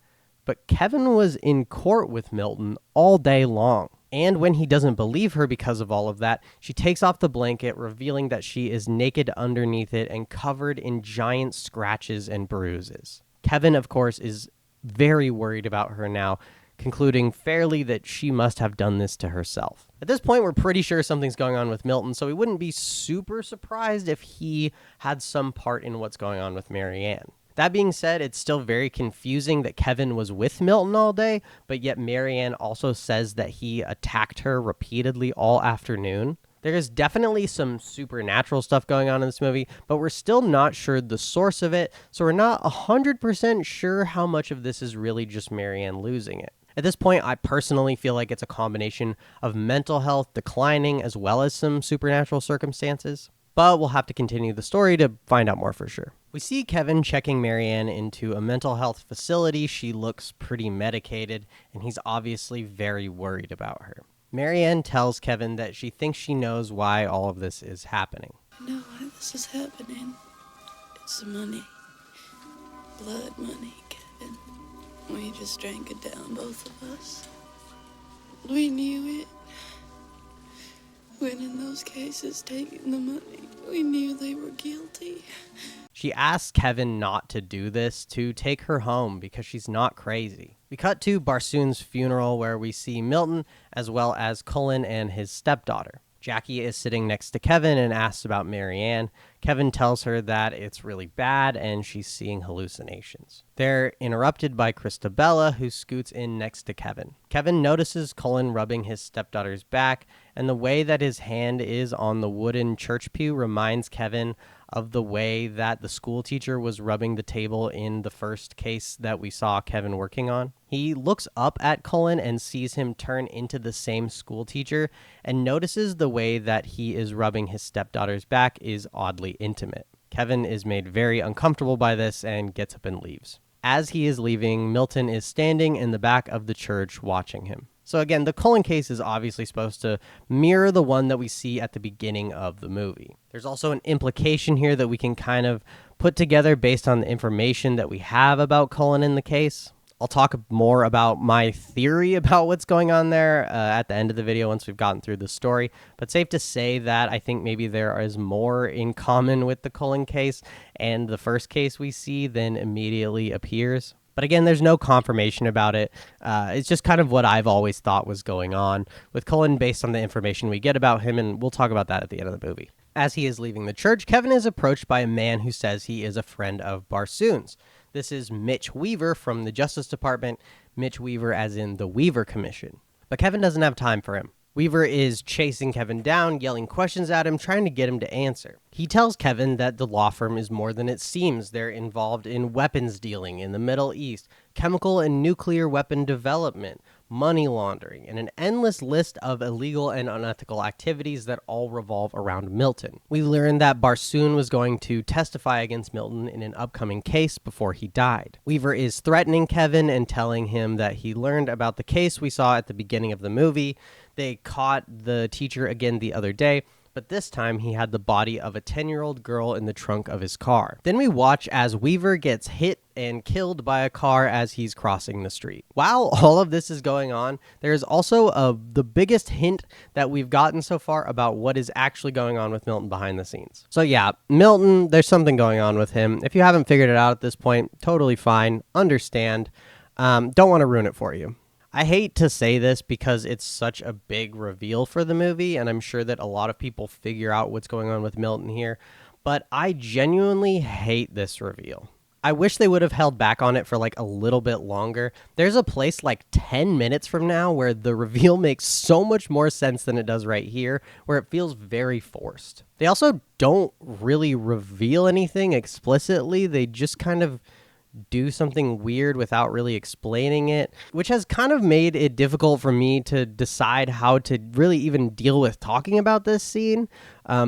But Kevin was in court with Milton all day long. And when he doesn't believe her because of all of that, she takes off the blanket, revealing that she is naked underneath it and covered in giant scratches and bruises. Kevin, of course, is very worried about her now, concluding fairly that she must have done this to herself. At this point, we're pretty sure something's going on with Milton, so we wouldn't be super surprised if he had some part in what's going on with Marianne. That being said, it's still very confusing that Kevin was with Milton all day, but yet Marianne also says that he attacked her repeatedly all afternoon. There is definitely some supernatural stuff going on in this movie, but we're still not sure the source of it, so we're not 100% sure how much of this is really just Marianne losing it. At this point, I personally feel like it's a combination of mental health declining as well as some supernatural circumstances, but we'll have to continue the story to find out more for sure. We see Kevin checking Marianne into a mental health facility. She looks pretty medicated, and he's obviously very worried about her. Marianne tells Kevin that she thinks she knows why all of this is happening. I know why this is happening. It's the money. Blood money, Kevin. We just drank it down, both of us. We knew it. Winning those cases, taking the money, we knew they were guilty. She asks Kevin not to do this, to take her home because she's not crazy. We cut to Barsoon's funeral where we see Milton as well as Cullen and his stepdaughter. Jackie is sitting next to Kevin and asks about Marianne. Kevin tells her that it's really bad and she's seeing hallucinations. They're interrupted by Christabella, who scoots in next to Kevin. Kevin notices Cullen rubbing his stepdaughter's back, and the way that his hand is on the wooden church pew reminds Kevin of the way that the school teacher was rubbing the table in the first case that we saw Kevin working on. He looks up at Cullen and sees him turn into the same school teacher and notices the way that he is rubbing his stepdaughter's back is oddly intimate. Kevin is made very uncomfortable by this and gets up and leaves. As he is leaving, Milton is standing in the back of the church watching him. So again, the Cullen case is obviously supposed to mirror the one that we see at the beginning of the movie. There's also an implication here that we can kind of put together based on the information that we have about Cullen in the case. I'll talk more about my theory about what's going on there at the end of the video once we've gotten through the story. But safe to say that I think maybe there is more in common with the Cullen case and the first case we see than immediately appears. But again, there's no confirmation about it. It's just kind of what I've always thought was going on with Cullen based on the information we get about him, and we'll talk about that at the end of the movie. As he is leaving the church, Kevin is approached by a man who says he is a friend of Barsoon's. This is Mitch Weaver from the Justice Department, Mitch Weaver as in the Weaver Commission. But Kevin doesn't have time for him. Weaver is chasing Kevin down, yelling questions at him, trying to get him to answer. He tells Kevin that the law firm is more than it seems. They're involved in weapons dealing in the Middle East, chemical and nuclear weapon development, money laundering, and an endless list of illegal and unethical activities that all revolve around Milton. We learned that Barsoon was going to testify against Milton in an upcoming case before he died. Weaver is threatening Kevin and telling him that he learned about the case we saw at the beginning of the movie. They caught the teacher again the other day, but this time he had the body of a 10-year-old girl in the trunk of his car. Then we watch as Weaver gets hit and killed by a car as he's crossing the street. While all of this is going on, there is also the biggest hint that we've gotten so far about what is actually going on with Milton behind the scenes. So yeah, Milton, there's something going on with him. If you haven't figured it out at this point, totally fine, understand. Don't want to ruin it for you. I hate to say this because it's such a big reveal for the movie, and I'm sure that a lot of people figure out what's going on with Milton here, but I genuinely hate this reveal. I wish they would have held back on it for like a little bit longer. There's a place like 10 minutes from now where the reveal makes so much more sense than it does right here, where it feels very forced. They also don't really reveal anything explicitly. They just kind of do something weird without really explaining it, which has kind of made it difficult for me to decide how to really even deal with talking about this scene,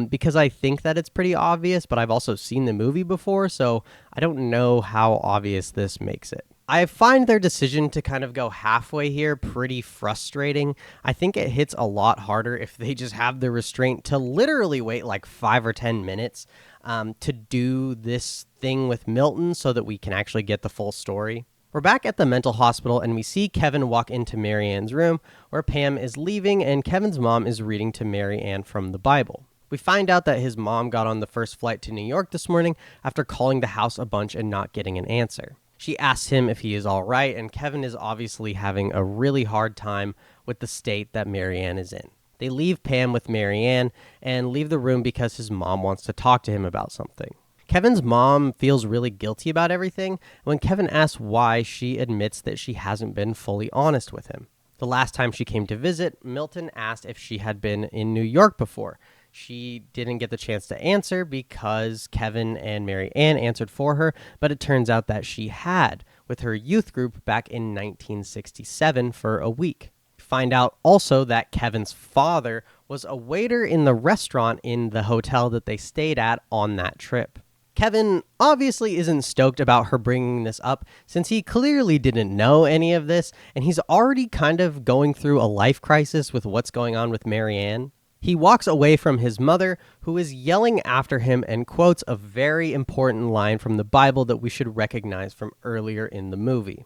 because I think that it's pretty obvious, but I've also seen the movie before, so I don't know how obvious this makes it. I find their decision to kind of go halfway here pretty frustrating. I think it hits a lot harder if they just have the restraint to literally wait like 5 or 10 minutes to do this thing with Milton so that we can actually get the full story. We're back at the mental hospital and we see Kevin walk into Marianne's room where Pam is leaving and Kevin's mom is reading to Marianne from the Bible. We find out that his mom got on the first flight to New York this morning after calling the house a bunch and not getting an answer. She asks him if he is all right, and Kevin is obviously having a really hard time with the state that Marianne is in. They leave Pam with Marianne and leave the room because his mom wants to talk to him about something. Kevin's mom feels really guilty about everything. When Kevin asks why, she admits that she hasn't been fully honest with him. The last time she came to visit, Milton asked if she had been in New York before. She didn't get the chance to answer because Kevin and Mary Ann answered for her, but it turns out that she had, with her youth group back in 1967 for a week. Find out also that Kevin's father was a waiter in the restaurant in the hotel that they stayed at on that trip. Kevin obviously isn't stoked about her bringing this up since he clearly didn't know any of this, and he's already kind of going through a life crisis with what's going on with Marianne. He walks away from his mother, who is yelling after him and quotes a very important line from the Bible that we should recognize from earlier in the movie.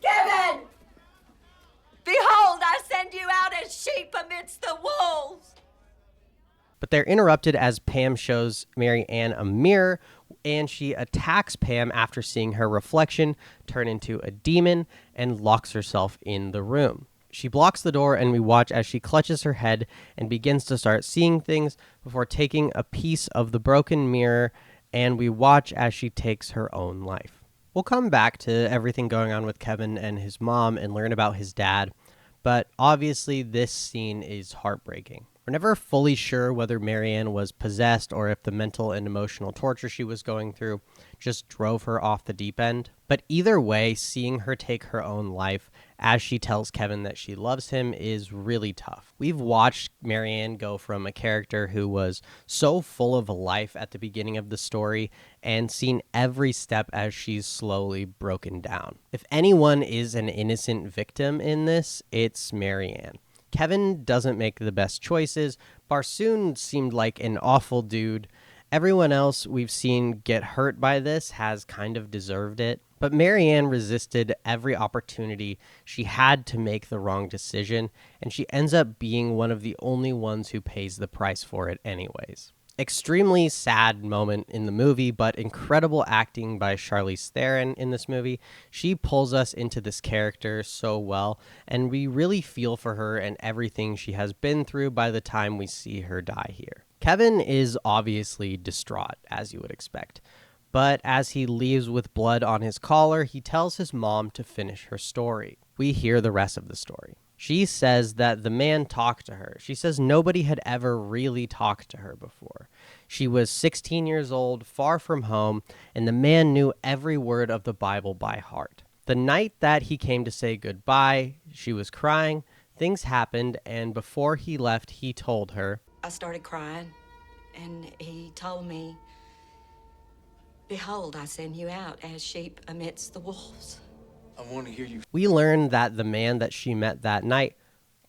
Kevin! Behold, I send you out as sheep amidst the wolves. But they're interrupted as Pam shows Mary Ann a mirror, and she attacks Pam after seeing her reflection turn into a demon and locks herself in the room. She blocks the door, and we watch as she clutches her head and begins to start seeing things before taking a piece of the broken mirror, and we watch as she takes her own life. We'll come back to everything going on with Kevin and his mom and learn about his dad, but obviously this scene is heartbreaking. We're never fully sure whether Marianne was possessed or if the mental and emotional torture she was going through just drove her off the deep end. But either way, seeing her take her own life as she tells Kevin that she loves him is really tough. We've watched Marianne go from a character who was so full of life at the beginning of the story and seen every step as she's slowly broken down. If anyone is an innocent victim in this, it's Marianne. Kevin doesn't make the best choices. Barsoon seemed like an awful dude. Everyone else we've seen get hurt by this has kind of deserved it. But Marianne resisted every opportunity she had to make the wrong decision, and she ends up being one of the only ones who pays the price for it anyways. Extremely sad moment in the movie, but incredible acting by Charlize Theron in this movie. She pulls us into this character so well, and we really feel for her and everything she has been through by the time we see her die here. Kevin is obviously distraught, as you would expect, but as he leaves with blood on his collar, he tells his mom to finish her story. We hear the rest of the story. She says that the man talked to her. She says nobody had ever really talked to her before. She was 16 years old, far from home, and the man knew every word of the Bible by heart. The night that he came to say goodbye, she was crying, things happened, and before he left, he told her, I started crying, and he told me, behold, I send you out as sheep amidst the wolves. I want to hear you. We learned that the man that she met that night,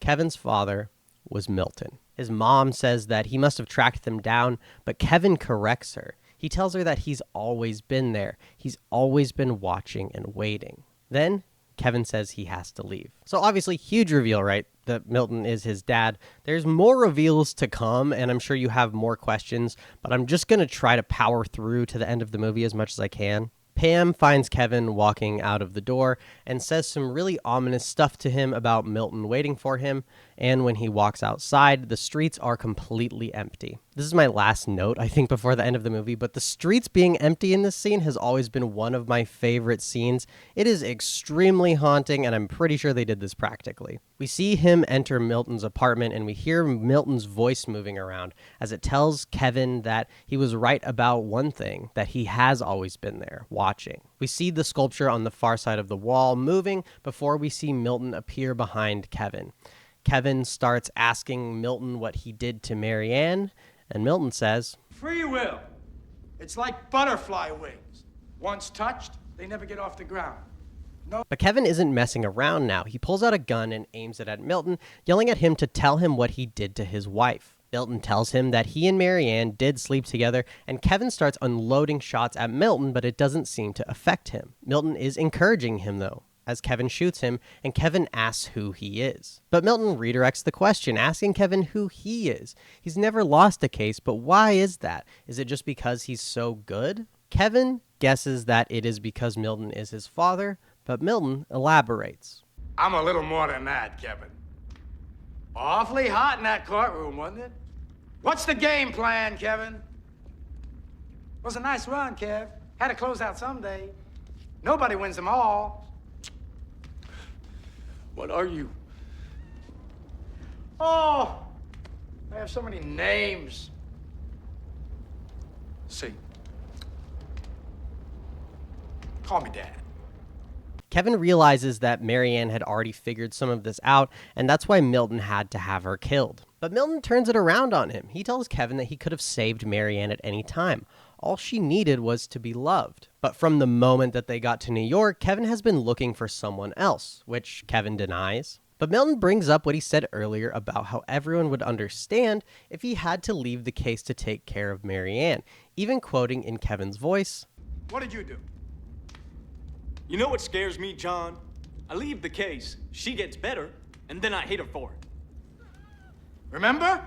Kevin's father, was Milton. His mom says that he must have tracked them down, but Kevin corrects her. He tells her that he's always been there. He's always been watching and waiting. Then Kevin says he has to leave. So obviously, huge reveal, right? That Milton is his dad. There's more reveals to come, and I'm sure you have more questions, but I'm just going to try to power through to the end of the movie as much as I can. Pam finds Kevin walking out of the door and says some really ominous stuff to him about Milton waiting for him, and when he walks outside, the streets are completely empty. This is my last note, I think, before the end of the movie, but the streets being empty in this scene has always been one of my favorite scenes. It is extremely haunting, and I'm pretty sure they did this practically. We see him enter Milton's apartment, and we hear Milton's voice moving around as it tells Kevin that he was right about one thing, that he has always been there, watching. We see the sculpture on the far side of the wall moving before we see Milton appear behind Kevin. Kevin starts asking Milton what he did to Marianne, and Milton says, Free will. It's like butterfly wings. Once touched, they never get off the ground. No. But Kevin isn't messing around now. He pulls out a gun and aims it at Milton, yelling at him to tell him what he did to his wife. Milton tells him that he and Marianne did sleep together, and Kevin starts unloading shots at Milton, but it doesn't seem to affect him. Milton is encouraging him, though, as Kevin shoots him, and Kevin asks who he is. But Milton redirects the question, asking Kevin who he is. He's never lost a case, but why is that? Is it just because he's so good? Kevin guesses that it is because Milton is his father, but Milton elaborates. I'm a little more than that, Kevin. Awfully hot in that courtroom, wasn't it? What's the game plan, Kevin? Was a nice run, Kev. Had to close out someday. Nobody wins them all. What are you? Oh, I have so many names. See. Call me Dad. Kevin realizes that Marianne had already figured some of this out, and that's why Milton had to have her killed. But Milton turns it around on him. He tells Kevin that he could have saved Marianne at any time. All she needed was to be loved. But from the moment that they got to New York, Kevin has been looking for someone else, which Kevin denies. But Milton brings up what he said earlier about how everyone would understand if he had to leave the case to take care of Marianne, even quoting in Kevin's voice, What did you do? You know what scares me, John? I leave the case, she gets better, and then I hate her for it. Remember?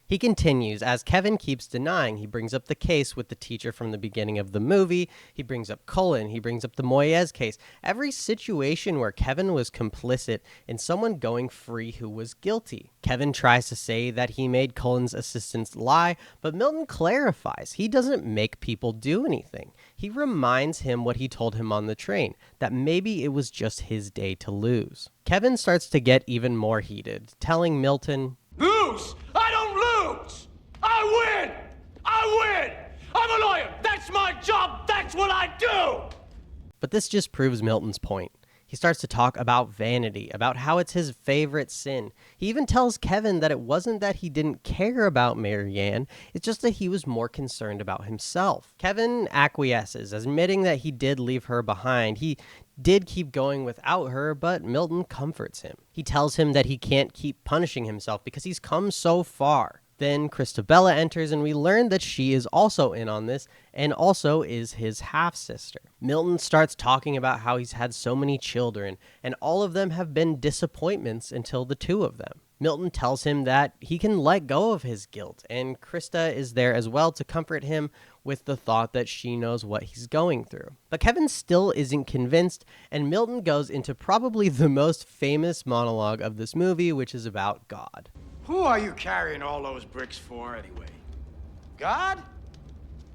He continues, as Kevin keeps denying. He brings up the case with the teacher from the beginning of the movie. He brings up Cullen. He brings up the Moyes case. Every situation where Kevin was complicit in someone going free who was guilty. Kevin tries to say that he made Cullen's assistants lie, but Milton clarifies he doesn't make people do anything. He reminds him what he told him on the train, that maybe it was just his day to lose. Kevin starts to get even more heated, telling Milton, Lose! I don't lose! I win! I win! I'm a lawyer! That's my job! That's what I do! But this just proves Milton's point. He starts to talk about vanity, about how it's his favorite sin. He even tells Kevin that it wasn't that he didn't care about Marianne, it's just that he was more concerned about himself. Kevin acquiesces, admitting that he did leave her behind. He did keep going without her, but Milton comforts him. He tells him that he can't keep punishing himself because he's come so far. Then Christabella enters and we learn that she is also in on this and also is his half-sister. Milton starts talking about how he's had so many children and all of them have been disappointments until the two of them. Milton tells him that he can let go of his guilt, and Krista is there as well to comfort him with the thought that she knows what he's going through. But Kevin still isn't convinced, and Milton goes into probably the most famous monologue of this movie, which is about God. Who are you carrying all those bricks for, anyway? God?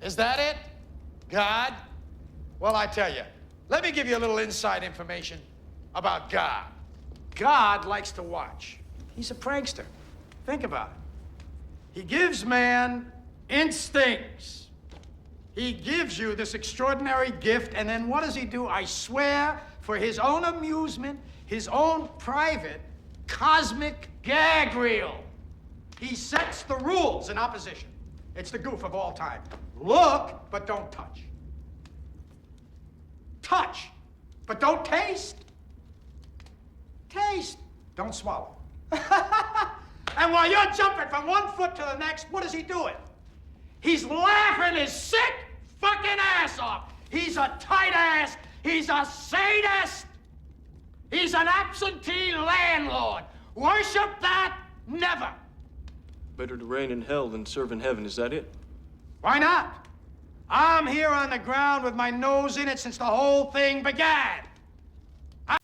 Is that it? God? Well, I tell you, let me give you a little inside information about God. God likes to watch. He's a prankster. Think about it. He gives man instincts. He gives you this extraordinary gift, and then what does he do? I swear, for his own amusement, his own private cosmic gag reel. He sets the rules in opposition. It's the goof of all time. Look, but don't touch. Touch, but don't taste. Taste, don't swallow. And while you're jumping from one foot to the next, what is he doing? He's laughing his sick fucking ass off. He's a tight ass. He's a sadist. He's an absentee landlord. Worship that? Never. Better to reign in hell than serve in heaven, is that it? Why not? I'm here on the ground with my nose in it since the whole thing began.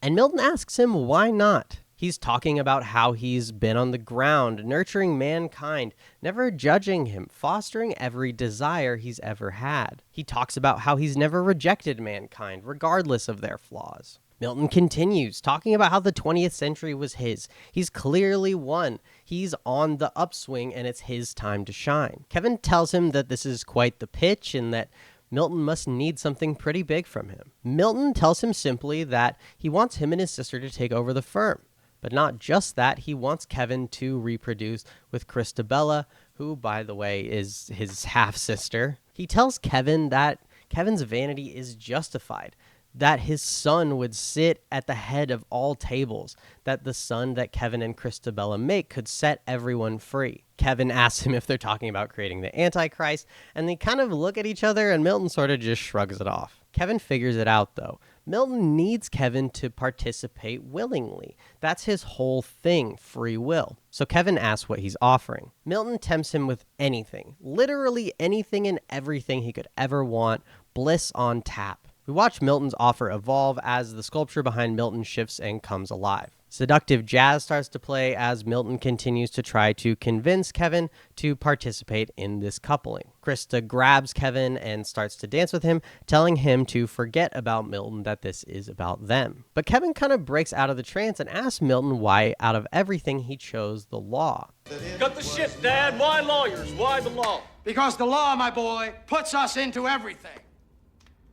And Milton asks him why not. He's talking about how he's been on the ground, nurturing mankind, never judging him, fostering every desire he's ever had. He talks about how he's never rejected mankind, regardless of their flaws. Milton continues, talking about how the 20th century was his. He's clearly won. He's on the upswing, and it's his time to shine. Kevin tells him that this is quite the pitch, and that Milton must need something pretty big from him. Milton tells him simply that he wants him and his sister to take over the firm. But not just that, he wants Kevin to reproduce with Christabella, who, by the way, is his half-sister. He tells Kevin that Kevin's vanity is justified, that his son would sit at the head of all tables, that the son that Kevin and Christabella make could set everyone free. Kevin asks him if they're talking about creating the Antichrist, and they kind of look at each other, and Milton sort of just shrugs it off. Kevin figures it out, though. Milton needs Kevin to participate willingly. That's his whole thing, free will. So Kevin asks what he's offering. Milton tempts him with anything, literally anything and everything he could ever want, bliss on tap. We watch Milton's offer evolve as the sculpture behind Milton shifts and comes alive. Seductive jazz starts to play as Milton continues to try to convince Kevin to participate in this coupling. Krista grabs Kevin and starts to dance with him, telling him to forget about Milton, that this is about them. But Kevin kind of breaks out of the trance and asks Milton why, out of everything, he chose the law. Cut the shit, Dad. Why lawyers? Why the law? Because the law, my boy, puts us into everything.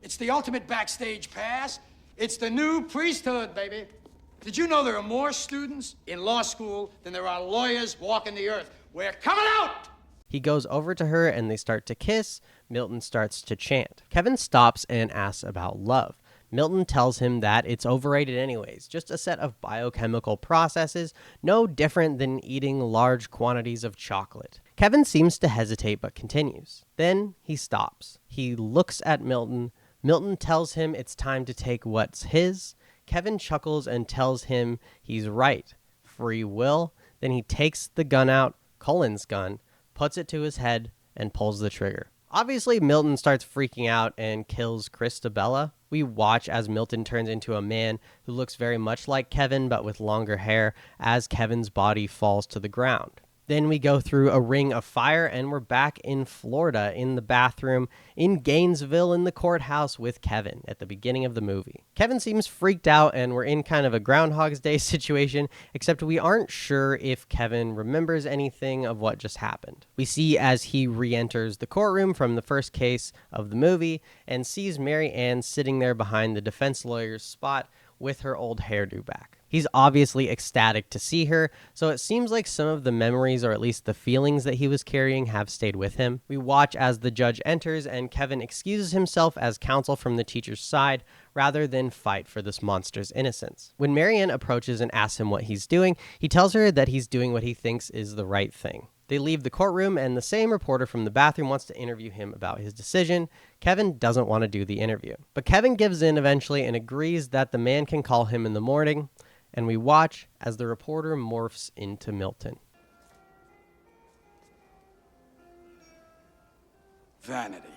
It's the ultimate backstage pass. It's the new priesthood, baby. Did you know there are more students in law school than there are lawyers walking the earth? We're coming out! He goes over to her and they start to kiss. Milton starts to chant. Kevin stops and asks about love. Milton tells him that it's overrated anyways, just a set of biochemical processes, no different than eating large quantities of chocolate. Kevin seems to hesitate but continues. Then he stops. He looks at Milton. Milton tells him it's time to take what's his. Kevin chuckles and tells him he's right. Free will. Then he takes the gun out, Cullen's gun, puts it to his head, and pulls the trigger. Obviously, Milton starts freaking out and kills Christabella. We watch as Milton turns into a man who looks very much like Kevin, but with longer hair, as Kevin's body falls to the ground. Then we go through a ring of fire, and we're back in Florida, in the bathroom, in Gainesville, in the courthouse with Kevin at the beginning of the movie. Kevin seems freaked out, and we're in kind of a Groundhog's Day situation, except we aren't sure if Kevin remembers anything of what just happened. We see as he re-enters the courtroom from the first case of the movie, and sees Mary Ann sitting there behind the defense lawyer's spot with her old hairdo back. He's obviously ecstatic to see her, so it seems like some of the memories, or at least the feelings that he was carrying, have stayed with him. We watch as the judge enters and Kevin excuses himself as counsel from the teacher's side rather than fight for this monster's innocence. When Marianne approaches and asks him what he's doing, he tells her that he's doing what he thinks is the right thing. They leave the courtroom, and the same reporter from the bathroom wants to interview him about his decision. Kevin doesn't want to do the interview. But Kevin gives in eventually and agrees that the man can call him in the morning, and we watch as the reporter morphs into Milton. Vanity.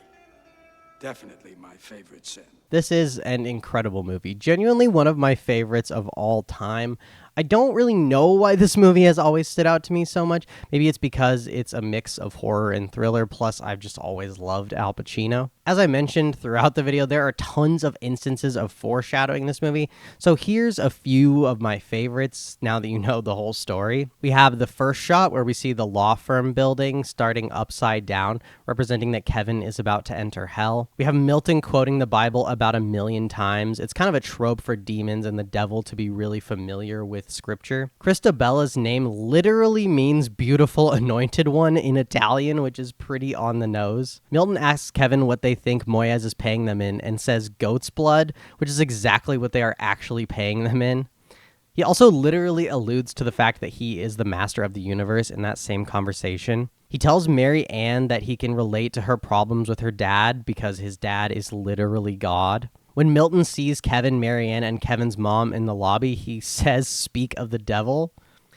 Definitely my favorite sin. This is an incredible movie. Genuinely one of my favorites of all time. I don't really know why this movie has always stood out to me so much. Maybe it's because it's a mix of horror and thriller, plus I've just always loved Al Pacino. As I mentioned throughout the video, there are tons of instances of foreshadowing this movie, so here's a few of my favorites now that you know the whole story. We have the first shot where we see the law firm building starting upside down, representing that Kevin is about to enter hell. We have Milton quoting the Bible about 1,000,000 times. It's kind of a trope for demons and the devil to be really familiar with scripture. Christabella's name literally means beautiful anointed one in Italian, which is pretty on the nose. Milton asks Kevin what they think Moyes is paying them in and says goat's blood, which is exactly what they are actually paying them in. He also literally alludes to the fact that he is the master of the universe in that same conversation. He tells Mary Ann that he can relate to her problems with her dad because his dad is literally God. When Milton sees Kevin, Mary Ann, and Kevin's mom in the lobby, he says, "Speak of the devil."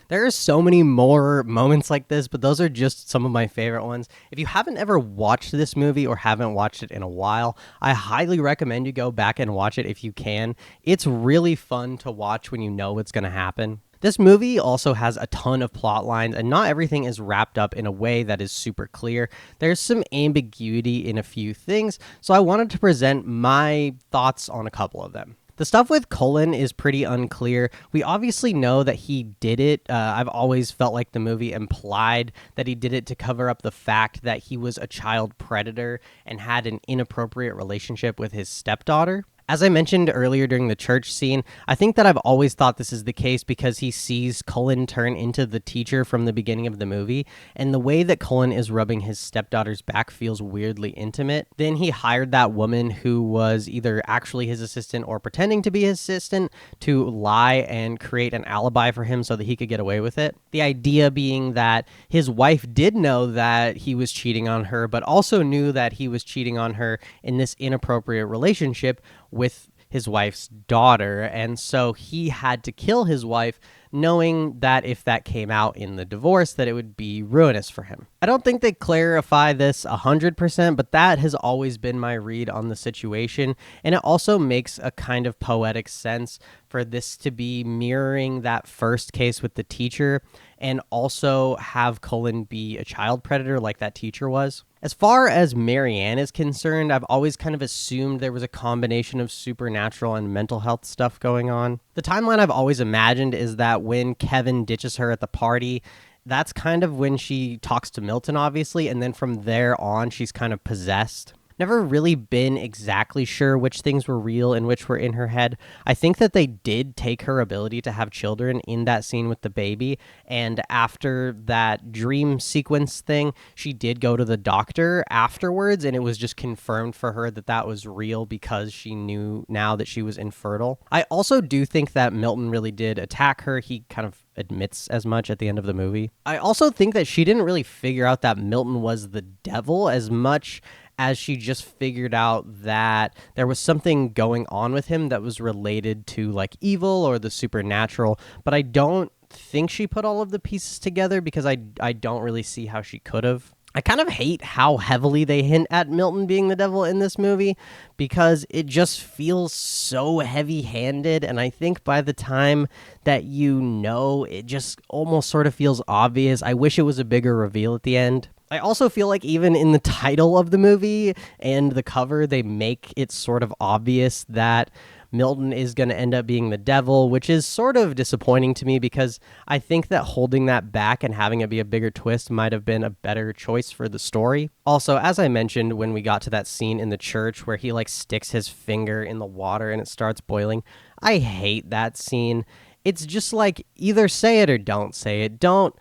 There are so many more moments like this, but those are just some of my favorite ones. If you haven't ever watched this movie or haven't watched it in a while, I highly recommend you go back and watch it if you can. It's really fun to watch when you know what's going to happen. This movie also has a ton of plot lines, and not everything is wrapped up in a way that is super clear. There's some ambiguity in a few things, so I wanted to present my thoughts on a couple of them. The stuff with Cullen is pretty unclear. We obviously know that he did it. I've always felt like the movie implied that he did it to cover up the fact that he was a child predator and had an inappropriate relationship with his stepdaughter. As I mentioned earlier during the church scene, I think that I've always thought this is the case because he sees Cullen turn into the teacher from the beginning of the movie, and the way that Cullen is rubbing his stepdaughter's back feels weirdly intimate. Then he hired that woman who was either actually his assistant or pretending to be his assistant to lie and create an alibi for him so that he could get away with it. The idea being that his wife did know that he was cheating on her, but also knew that he was cheating on her in this inappropriate relationship with his wife's daughter, and so he had to kill his wife, knowing that if that came out in the divorce, that it would be ruinous for him. I don't think they clarify this 100%, but that has always been my read on the situation, and it also makes a kind of poetic sense for this to be mirroring that first case with the teacher, and also have Cullen be a child predator like that teacher was. As far as Marianne is concerned, I've always kind of assumed there was a combination of supernatural and mental health stuff going on. The timeline I've always imagined is that when Kevin ditches her at the party, that's kind of when she talks to Milton, obviously, and then from there on, she's kind of possessed. never really been exactly sure which things were real and which were in her head. I think that they did take her ability to have children in that scene with the baby, and after that dream sequence thing, she did go to the doctor afterwards, and it was just confirmed for her that that was real because she knew now that she was infertile. I also do think that Milton really did attack her. He kind of admits as much at the end of the movie. I also think that she didn't really figure out that Milton was the devil as much as she just figured out that there was something going on with him that was related to like evil or the supernatural, but I don't think she put all of the pieces together because I don't really see how she could have. I kind of hate how heavily they hint at Milton being the devil in this movie because it just feels so heavy-handed, and I think by the time that you know, it just almost sort of feels obvious. I wish it was a bigger reveal at the end. I also feel like even in the title of the movie and the cover, they make it sort of obvious that Milton is going to end up being the devil, which is sort of disappointing to me because I think that holding that back and having it be a bigger twist might have been a better choice for the story. Also, as I mentioned, when we got to that scene in the church where he like sticks his finger in the water and it starts boiling, I hate that scene. It's just like either say it or don't say it. Don't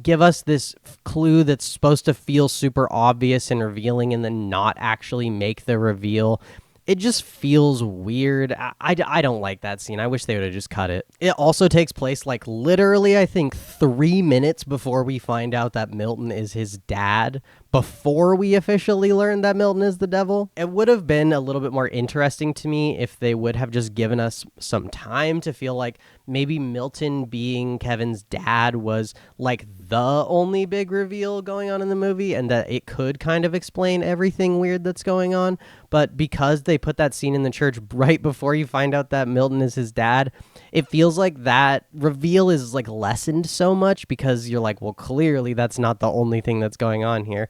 give us this clue that's supposed to feel super obvious and revealing and then not actually make the reveal. It just feels weird. I don't like that scene. I wish they would have just cut it. It also takes place like literally, I think, 3 minutes before we find out that Milton is his dad, before we officially learn that Milton is the devil. It would have been a little bit more interesting to me if they would have just given us some time to feel like maybe Milton being Kevin's dad was like the only big reveal going on in the movie and that it could kind of explain everything weird that's going on. But because they put that scene in the church right before you find out that Milton is his dad, it feels like that reveal is like lessened so much because you're like, well, clearly that's not the only thing that's going on here.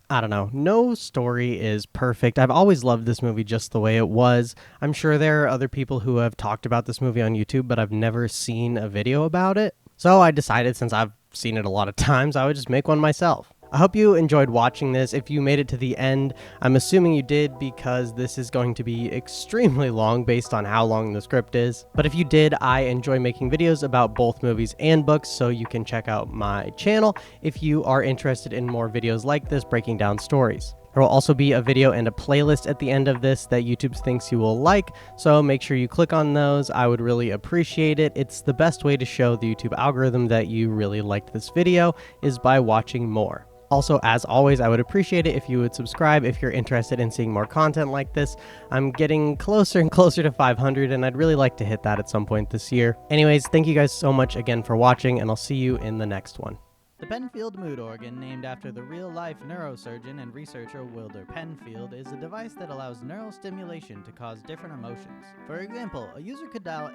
I don't know. No story is perfect. I've always loved this movie just the way it was. I'm sure there are other people who have talked about this movie on YouTube, but I've never seen a video about it. So I decided, since I've seen it a lot of times, I would just make one myself. I hope you enjoyed watching this. If you made it to the end, I'm assuming you did because this is going to be extremely long based on how long the script is. But if you did, I enjoy making videos about both movies and books, so you can check out my channel if you are interested in more videos like this breaking down stories. There will also be a video and a playlist at the end of this that YouTube thinks you will like, so make sure you click on those. I would really appreciate it. It's the best way to show the YouTube algorithm that you really liked this video is by watching more. Also, as always, I would appreciate it if you would subscribe if you're interested in seeing more content like this. I'm getting closer and closer to 500, and I'd really like to hit that at some point this year. Anyways, thank you guys so much again for watching, and I'll see you in the next one. The Penfield Mood Organ, named after the real-life neurosurgeon and researcher Wilder Penfield, is a device that allows neural stimulation to cause different emotions. For example, a user could dial